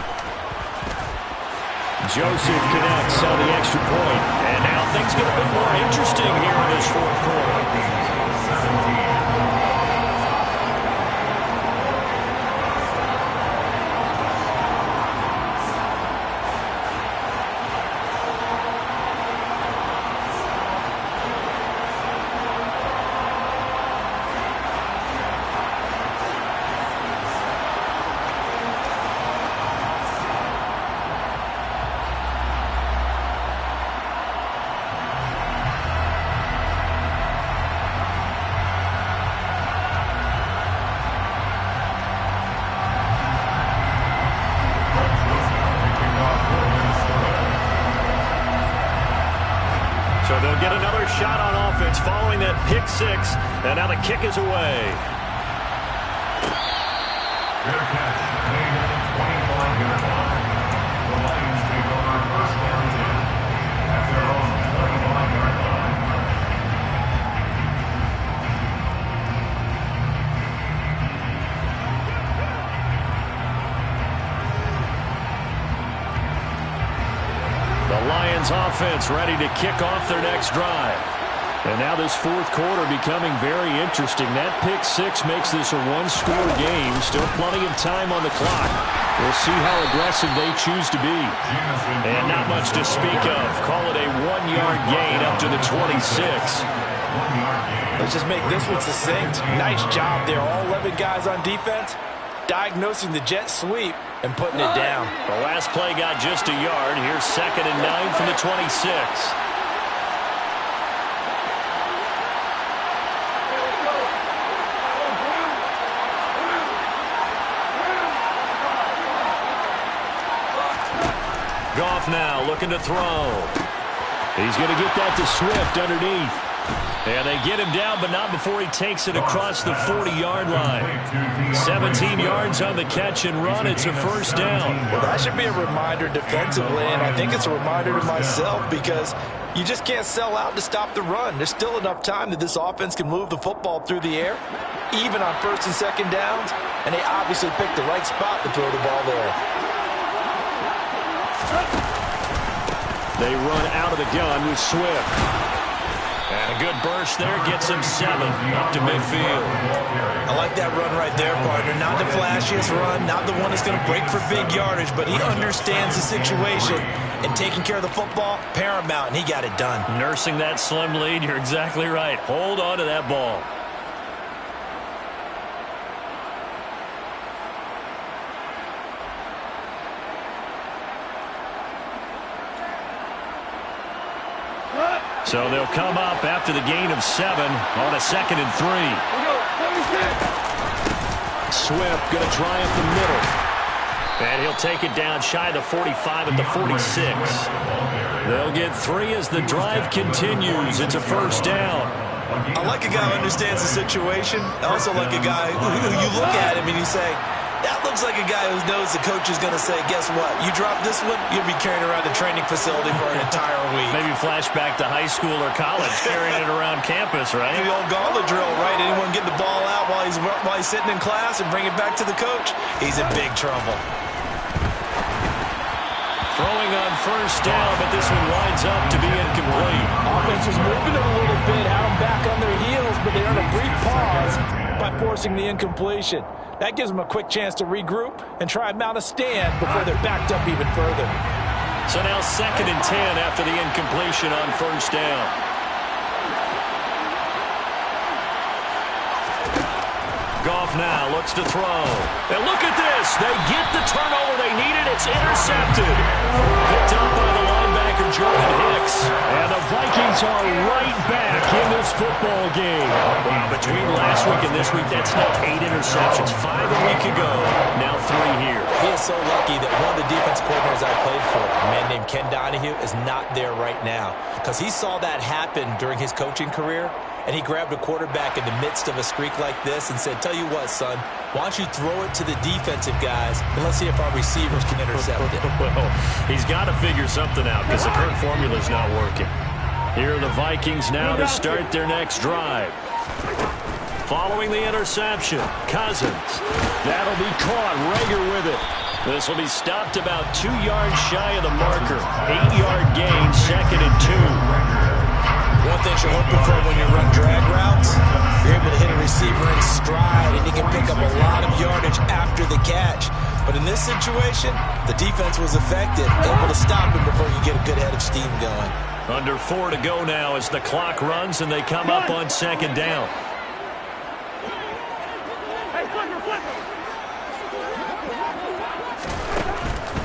Joseph connects on the extra point. And now things get a bit more interesting here in this fourth quarter. 17. So they'll get another shot on offense following that pick six. And now the kick is away. Fair catch made at the 25-yard line. The Lions take over first down 10 at their own 25-yard line. The Lions offense ready to kick off their next drive. And now this fourth quarter becoming very interesting. That pick six makes this a one-score game. Still plenty of time on the clock. We'll see how aggressive they choose to be. And not much to speak of. Call it a one-yard gain up to the 26. Let's just make this one succinct. Nice job there. All 11 guys on defense diagnosing the jet sweep and putting it down. The last play got just a yard. Here's 2nd and 9 from the 26. Goff now looking to throw. He's going to get that to Swift underneath. And they get him down, but not before he takes it across the 40-yard line. 17 yards on the catch and run. It's a first down. Well, that should be a reminder defensively, and I think it's a reminder to myself because you just can't sell out to stop the run. There's still enough time that this offense can move the football through the air, even on 1st and 2nd downs, and they obviously picked the right spot to throw the ball there. They run out of the gun with Swift. And a good burst there gets him 7 up to midfield. I like that run right there, partner. Not the flashiest run, not the one that's going to break for big yardage, but he understands the situation. And taking care of the football, paramount, and he got it done. Nursing that slim lead, you're exactly right. Hold on to that ball. So they'll come up after the gain of 7 on a 2nd and 3. Swift going to try up the middle. And he'll take it down shy of the 45 at the 46. They'll get 3 as the drive continues. It's a first down. I like a guy who understands the situation. I also like a guy who you look at him and you say, that looks like a guy who knows the coach is going to say, guess what? You drop this one, you'll be carrying around the training facility for an entire week. Maybe flashback to high school or college, carrying it around campus, right? The old gauntlet drill, right? Anyone get the ball out while he's sitting in class and bring it back to the coach? He's in big trouble. Throwing on first down, but this one winds up to be incomplete. Offense was moving it a little bit, had them back on their heels, but they earned a brief pause by forcing the incompletion. That gives them a quick chance to regroup and try and mount a stand before they're backed up even further. So now 2nd and 10 after the incompletion on first down. Goff now looks to throw. And look at this. They get the turnover they needed. It's intercepted. Picked up by the linebacker, Jordan Hicks. And the Vikings are right back in this football game. Wow, between last week and this week, that's now 8 interceptions. 5 a week ago. Now 3 here. He is so lucky that one of the defense coordinators I played for, a man named Ken Donahue, is not there right now. Because he saw that happen during his coaching career, and he grabbed a quarterback in the midst of a streak like this and said, tell you what, son, why don't you throw it to the defensive guys, and let's see if our receivers can intercept it. Well, he's got to figure something out because the current formula is not working. Here are the Vikings now to start their next drive. Following the interception, Cousins. That'll be caught. Rager with it. This will be stopped about 2 yards shy of the marker. 8-yard gain, 2nd and 2. One thing you're hoping for when you run drag routes, you're able to hit a receiver in stride, and he can pick up a lot of yardage after the catch. But in this situation, the defense was effective, able to stop him before you get a good head of steam going. Under 4 to go now as the clock runs, and they come up on 2nd down.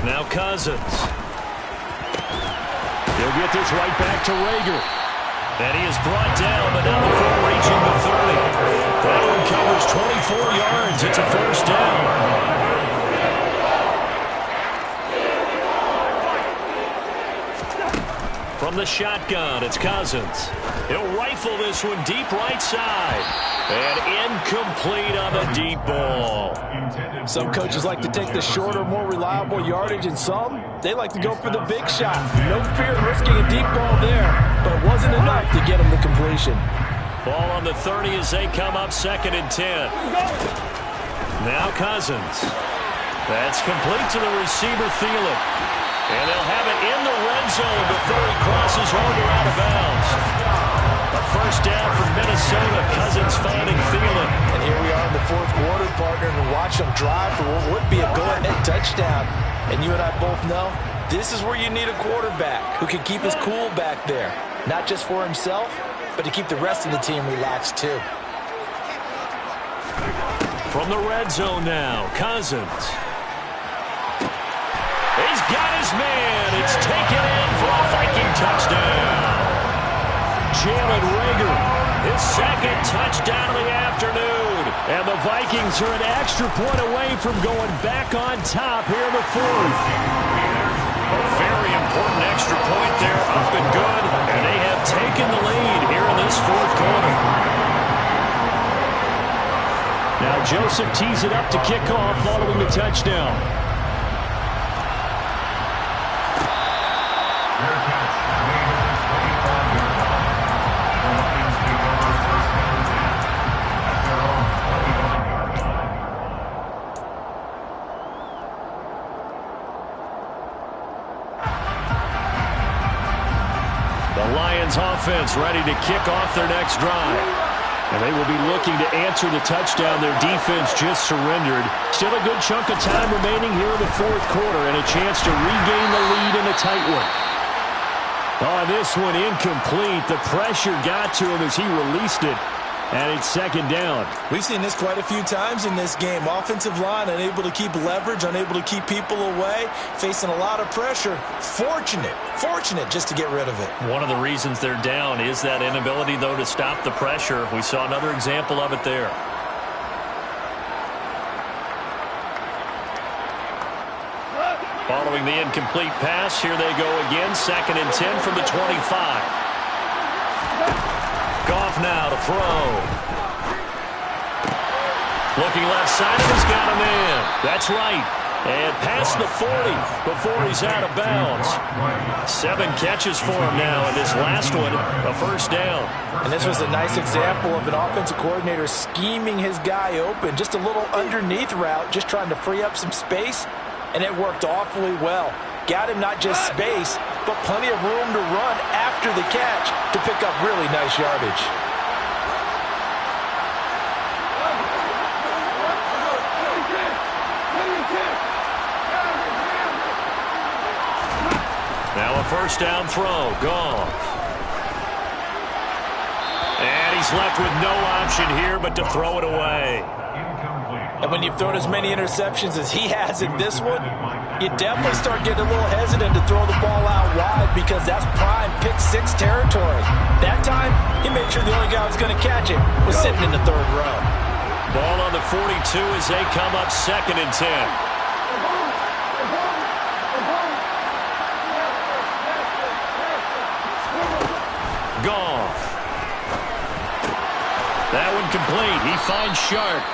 Now Cousins. He'll get this right back to Rager. And he is brought down, but now before reaching the 30. That one covers 24 yards. It's a first down. From the shotgun, it's Cousins. He'll rifle this one deep right side. And incomplete on the deep ball. Some coaches like to take the shorter, more reliable yardage, and some, they like to go for the big shot. No fear of risking a deep ball there, but it wasn't enough to get him to completion. Ball on the 30 as they come up 2nd and 10. Now Cousins. That's complete to the receiver, Thielen. And they'll have it in the red zone before he crosses over out of bounds. A first down for Minnesota. Cousins finding Thielen. And here we are in the 4th quarter, partner, and watch them drive for what would be a go-ahead touchdown. And you and I both know this is where you need a quarterback who can keep his cool back there. Not just for himself, but to keep the rest of the team relaxed too. From the red zone now, Cousins. He's got his man. It's taken in for a Viking touchdown. Jalen Rager, his 2nd touchdown of the afternoon. And the Vikings are an extra point away from going back on top here in the 4th. A very important extra point there, up and good. And they have taken the lead here in this 4th quarter. Now Joseph tees it up to kick off following the touchdown. Offense ready to kick off their next drive. And they will be looking to answer the touchdown their defense just surrendered. Still a good chunk of time remaining here in the 4th quarter and a chance to regain the lead in a tight one. On this one, incomplete. The pressure got to him as he released it. And it's 2nd down. We've seen this quite a few times in this game. Offensive line unable to keep leverage, unable to keep people away, facing a lot of pressure. Fortunate just to get rid of it. One of the reasons they're down is that inability, though, to stop the pressure. We saw another example of it there. Following the incomplete pass, here they go again. 2nd and 10 from the 25. Goff now to throw. Looking left side, and he's got a man. That's right. And past the 40 before he's out of bounds. 7 catches for him now, and this last one, a first down. And this was a nice example of an offensive coordinator scheming his guy open. Just a little underneath route, just trying to free up some space, and it worked awfully well. Got him not just space, but plenty of room to run after the catch to pick up really nice yardage. Now a first down throw. Goff. And he's left with no option here but to throw it away. And when you've thrown as many interceptions as he has in this one, you definitely start getting a little hesitant to throw the ball out wide because that's prime pick-6 territory. That time, he made sure the only guy who was going to catch it was sitting in the 3rd row. Ball on the 42 as they come up 2nd and 10. Goff. finds Sharp.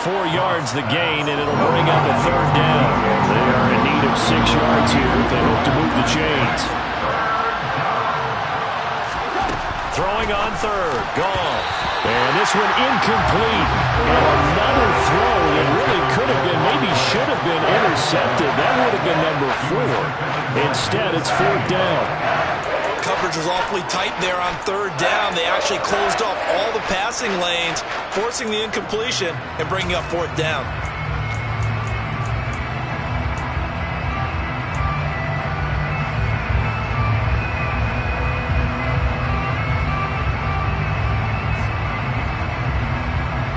4 yards the gain, and it'll bring up a third down. They are in need of 6 yards here if they hope to move the chains. Throwing on third. Gone. And this one incomplete. And another throw that really could have been, maybe should have been intercepted. That would have been number 4. Instead, it's 4th down. Coverage was awfully tight there on 3rd down. They actually closed off all the passing lanes, forcing the incompletion and bringing up 4th down.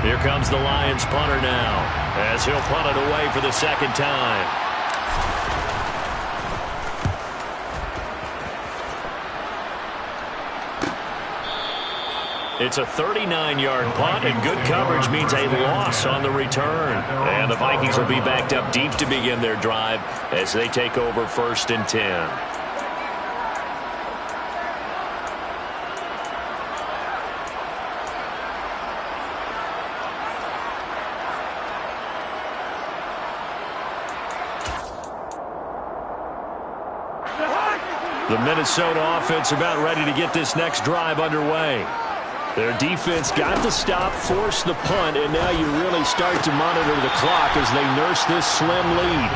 Here comes the Lions punter now, as he'll punt it away for the 2nd time. It's a 39-yard punt, and good coverage means a loss on the return. And the Vikings will be backed up deep to begin their drive as they take over 1st and 10. The Minnesota offense about ready to get this next drive underway. Their defense got the stop, forced the punt, and now you really start to monitor the clock as they nurse this slim lead.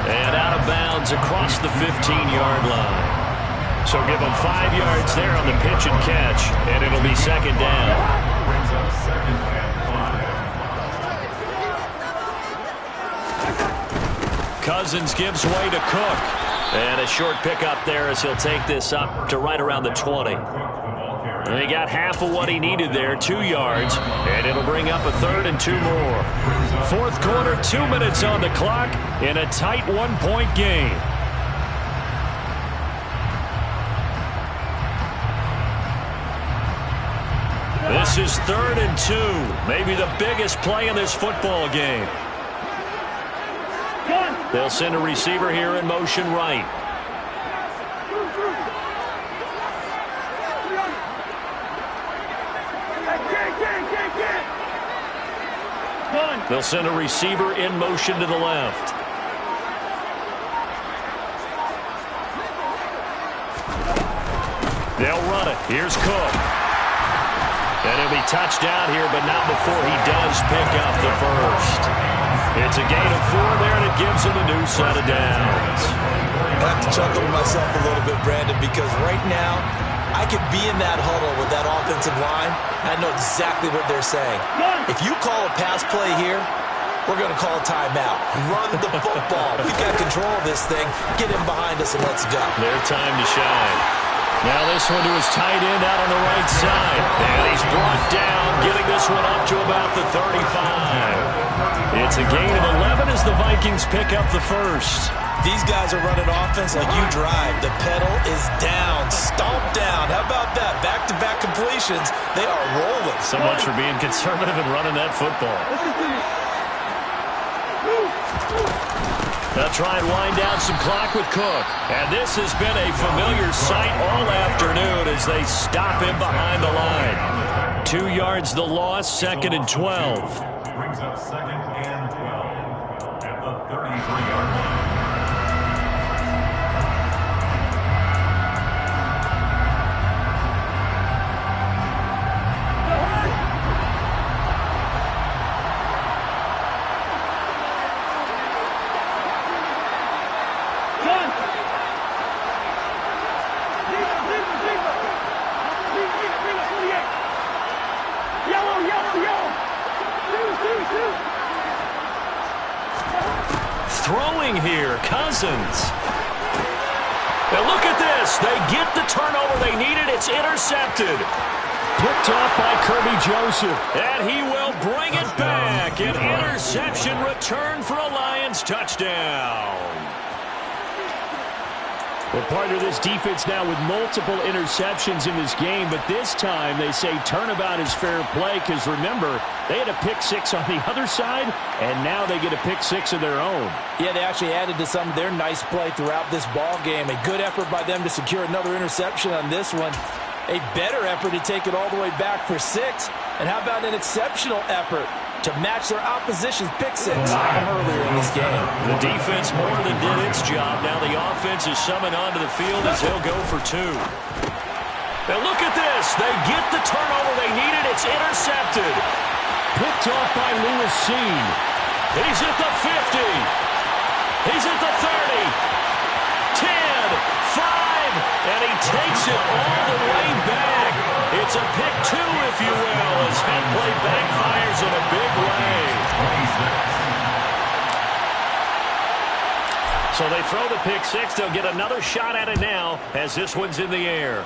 And out of bounds across the 15-yard line. So give them 5 yards there on the pitch and catch, and it'll be 2nd down. Cousins gives way to Cook. And a short pickup there as he'll take this up to right around the 20. And he got half of what he needed there, 2 yards, and it'll bring up a 3rd and 2 more. 4th quarter, 2 minutes on the clock in a tight 1-point game. This is 3rd and 2, maybe the biggest play in this football game. They'll send a receiver here in motion right. They'll send a receiver in motion to the left. They'll run it. Here's Cook. And he'll be touched down here, but not before he does pick up the first. It's a gain of 4 there, and it gives him a new set of downs. I have to chuckle to myself a little bit, Brandon, because right now I could be in that huddle with that offensive line. I know exactly what they're saying. If you call a pass play here, we're going to call a timeout. Run the football. We've got control of this thing. Get in behind us and let's go. Their time to shine. Now this one to his tight end out on the right side. And he's brought down, getting this one up to about the 35. It's a gain of 11 as the Vikings pick up the first. These guys are running offense like you drive. The pedal is down, stomped down. How about that? Back-to-back completions. They are rolling. So much for being conservative and running that football. They'll try and wind down some clock with Cook. And this has been a familiar sight all afternoon as they stop him behind the line. 2 yards the loss, 2nd and 12. Brings up 2nd and 12 at the 33-yard line. Throwing here, Cousins. Now look at this. They get the turnover they needed. It's intercepted. Picked off by Kirby Joseph. And he will bring it back. An interception return for a Lions touchdown. Well, part of this defense now with multiple interceptions in this game, but this time they say turnabout is fair play because, remember, they had a pick 6 on the other side, and now they get a pick 6 of their own. Yeah, they actually added to some of their nice play throughout this ball game. A good effort by them to secure another interception on this one. A better effort to take it all the way back for 6. And how about an exceptional effort to match their opposition's pick six from earlier in this game? The defense more than did its job. Now the offense is summoned onto the field as he'll go for two. Now look at this. They get the turnover they needed. It's intercepted. Picked off by Lewis Seen. He's at the 50. He's at the 30. 10, 5, and he takes it all the way back. It's a pick two, if you will, as that play backfires in a big way. So they throw the pick six. They'll get another shot at it now as this one's in the air.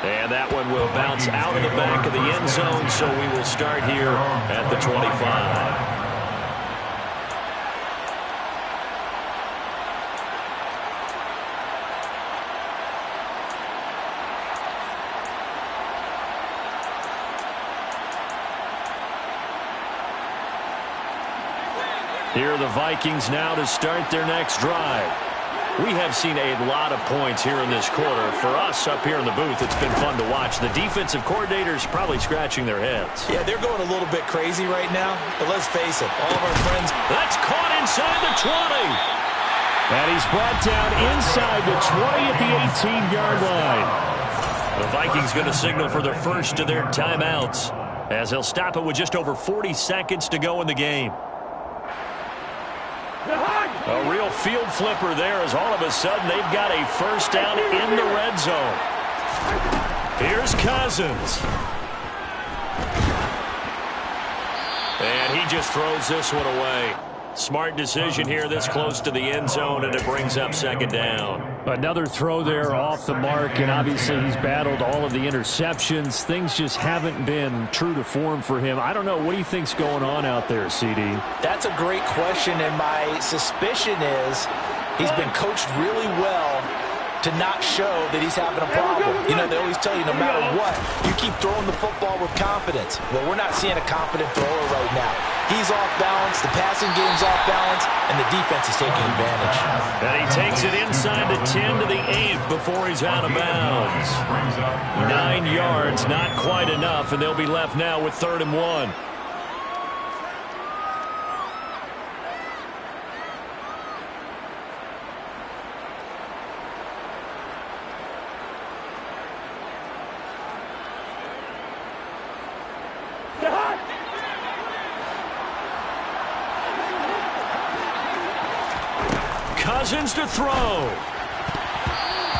And that one will bounce out of the back of the end zone, so we will start here at the 25. Here are the Vikings now to start their next drive. We have seen a lot of points here in this quarter. For us up here in the booth, it's been fun to watch. The defensive coordinators probably scratching their heads. Yeah, they're going a little bit crazy right now, but let's face it, all of our friends. That's caught inside the 20. And he's brought down inside the 20 at the 18-yard line. The Vikings going to signal for the first of their timeouts as they'll stop it with just over 40 seconds to go in the game. A real field flipper there as all of a sudden they've got a first down in the red zone. Here's Cousins. And he just throws this one away. Smart decision here this close to the end zone, and it brings up second down. Another throw there off the mark, and obviously he's battled all of the interceptions. Things just haven't been true to form for him. I don't know. What do you think's going on out there, CD? That's a great question, and my suspicion is he's been coached really well to not show that he's having a problem. You know, they always tell you no matter what, you keep throwing the football with confidence. Well, we're not seeing a confident thrower right now. He's off balance, the passing game's off balance, and the defense is taking advantage. And he takes it inside the 10 to the 8 before he's out of bounds. 9 yards, not quite enough, and they'll be left now with 3rd and 1. Cousins to throw.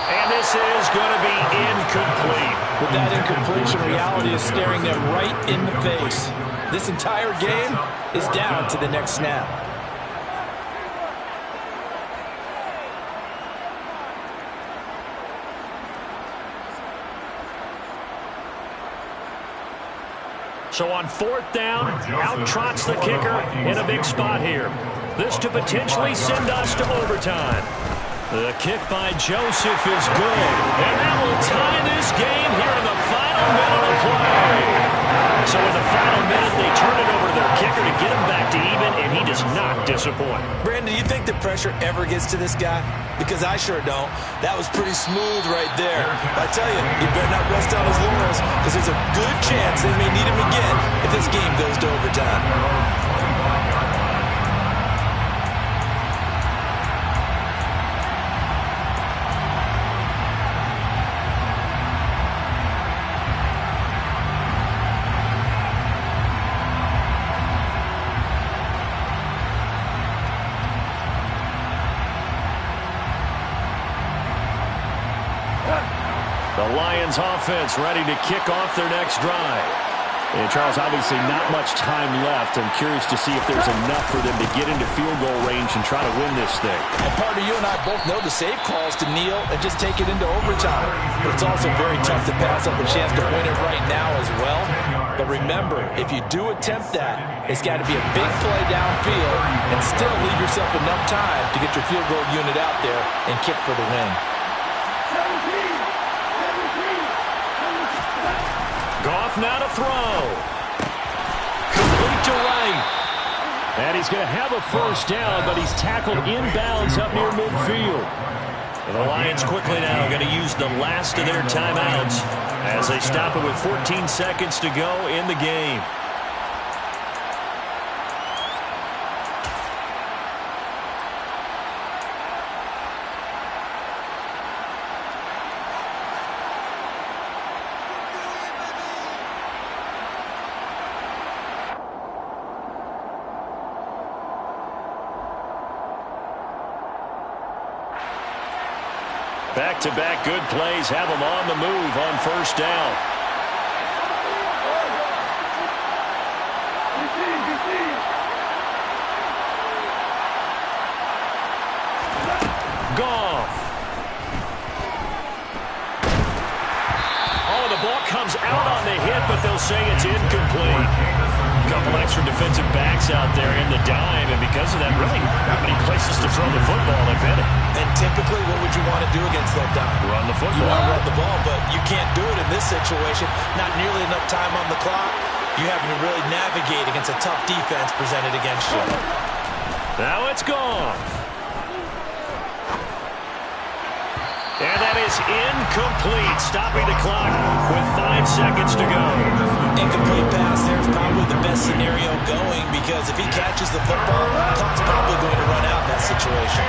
And this is going to be incomplete. With that incompletion, reality is staring them right in the face. This entire game is down to the next snap. So on 4th down, out trots the kicker in a big spot here. This to potentially send us to overtime. The kick by Joseph is good. And that will tie this game here in the final minute of play. So in the final minute, they turn it over to their kicker to get him back to even, and he does not disappoint. Brandon, do you think the pressure ever gets to this guy? Because I sure don't. That was pretty smooth right there. I tell you, he better not rest on his laurels, because there's a good chance they may need him again if this game goes to overtime. The Lions offense ready to kick off their next drive. And Charles, obviously not much time left. I'm curious to see if there's enough for them to get into field goal range and try to win this thing. And partner, you and I both know the save calls to kneel and just take it into overtime. But it's also very tough to pass up a chance to win it right now as well. But remember, if you do attempt that, it's got to be a big play downfield and still leave yourself enough time to get your field goal unit out there and kick for the win. Goff now to throw. Complete to right. And he's going to have a first down, but he's tackled inbounds up near midfield. And the Lions quickly now going to use the last of their timeouts as they stop it with 14 seconds to go in the game. Back-to-back good plays have them on the move on first down. Goff. Oh, the ball comes out on the hit, but they'll say it's incomplete. A couple extra defensive backs out there in the dime, and because of that, really not many places to throw the football, if any. And typically, what would you want to do against that dime? Run the football. You want to run the ball, but you can't do it in this situation. Not nearly enough time on the clock. You having to really navigate against a tough defense presented against you. Now it's gone. And that is incomplete, stopping the clock with 5 seconds to go. Incomplete pass there is probably the best scenario going, because if he catches the football, the clock's probably going to run out in that situation.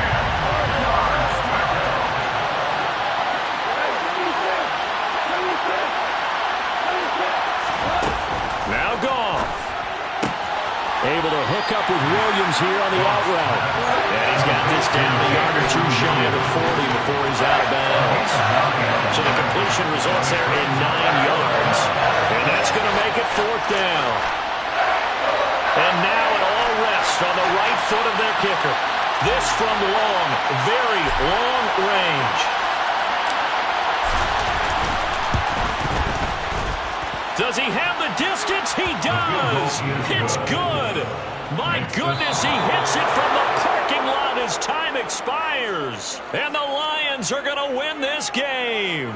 Now Goff. Able to hook up with Williams here on the out route. And he's got this down a yard or two shy of the 40 before he's out of bounds. So the completion results there in 9 yards. And that's going to make it 4th down. And now it all rests on the right foot of their kicker. This from long, very long range. Does he have the distance? He does. It's good. My goodness, he hits it from the parking lot as time expires. And the Lions are going to win this game.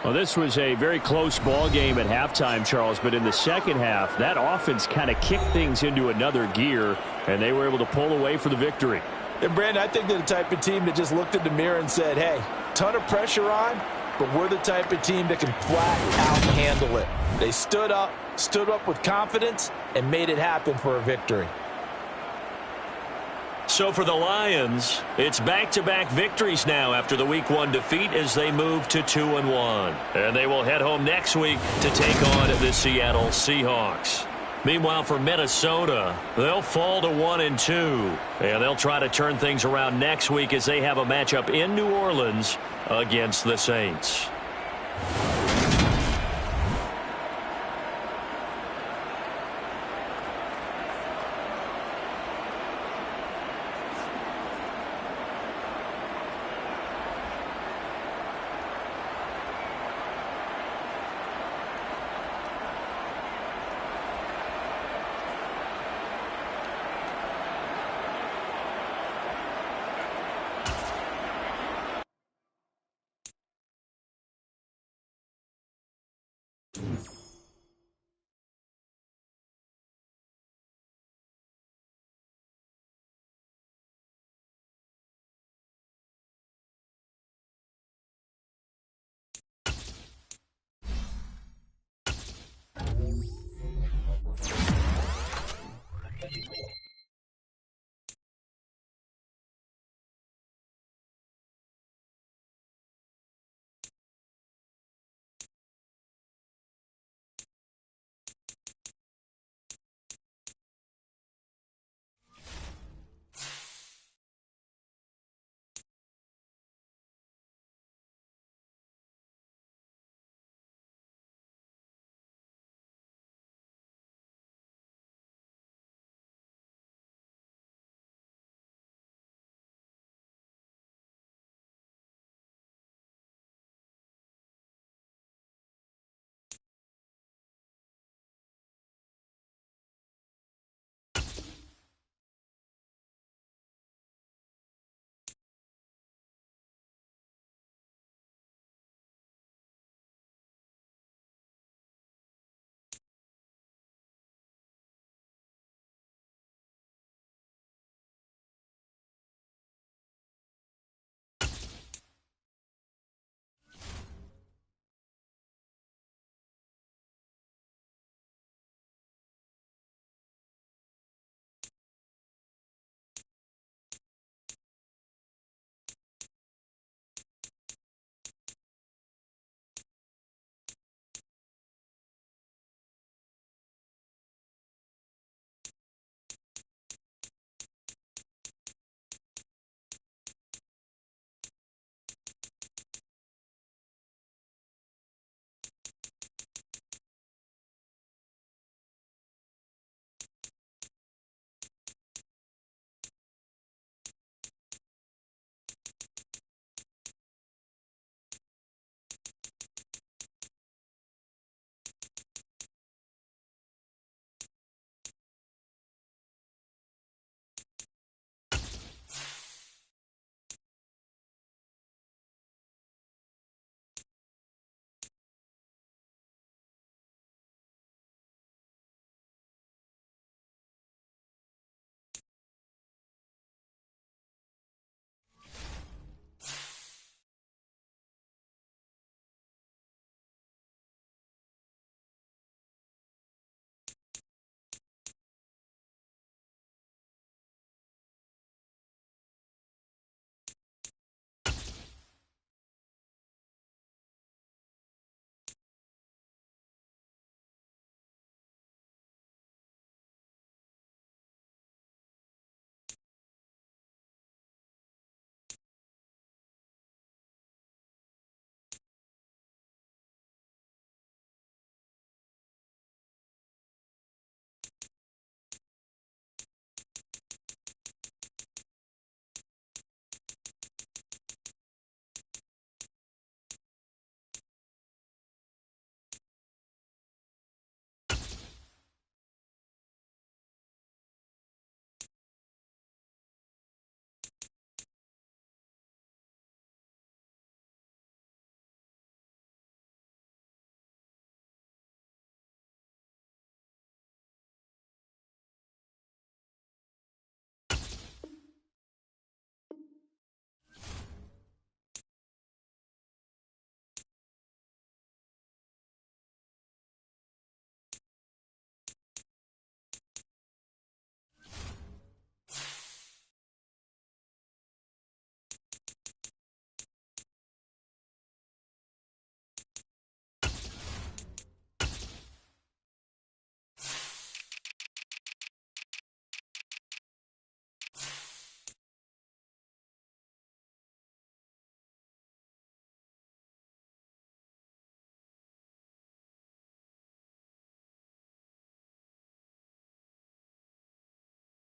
Well, this was a very close ball game at halftime, Charles, but in the second half, that offense kind of kicked things into another gear, and they were able to pull away for the victory. And, Brandon, I think they're the type of team that just looked in the mirror and said, hey, ton of pressure on, but we're the type of team that can flat out handle it. They stood up with confidence, and made it happen for a victory. So for the Lions, it's back-to-back victories now after the Week 1 defeat as they move to 2-1. And they will head home next week to take on the Seattle Seahawks. Meanwhile, for Minnesota, they'll fall to 1-2. And they'll try to turn things around next week as they have a matchup in New Orleans against the Saints.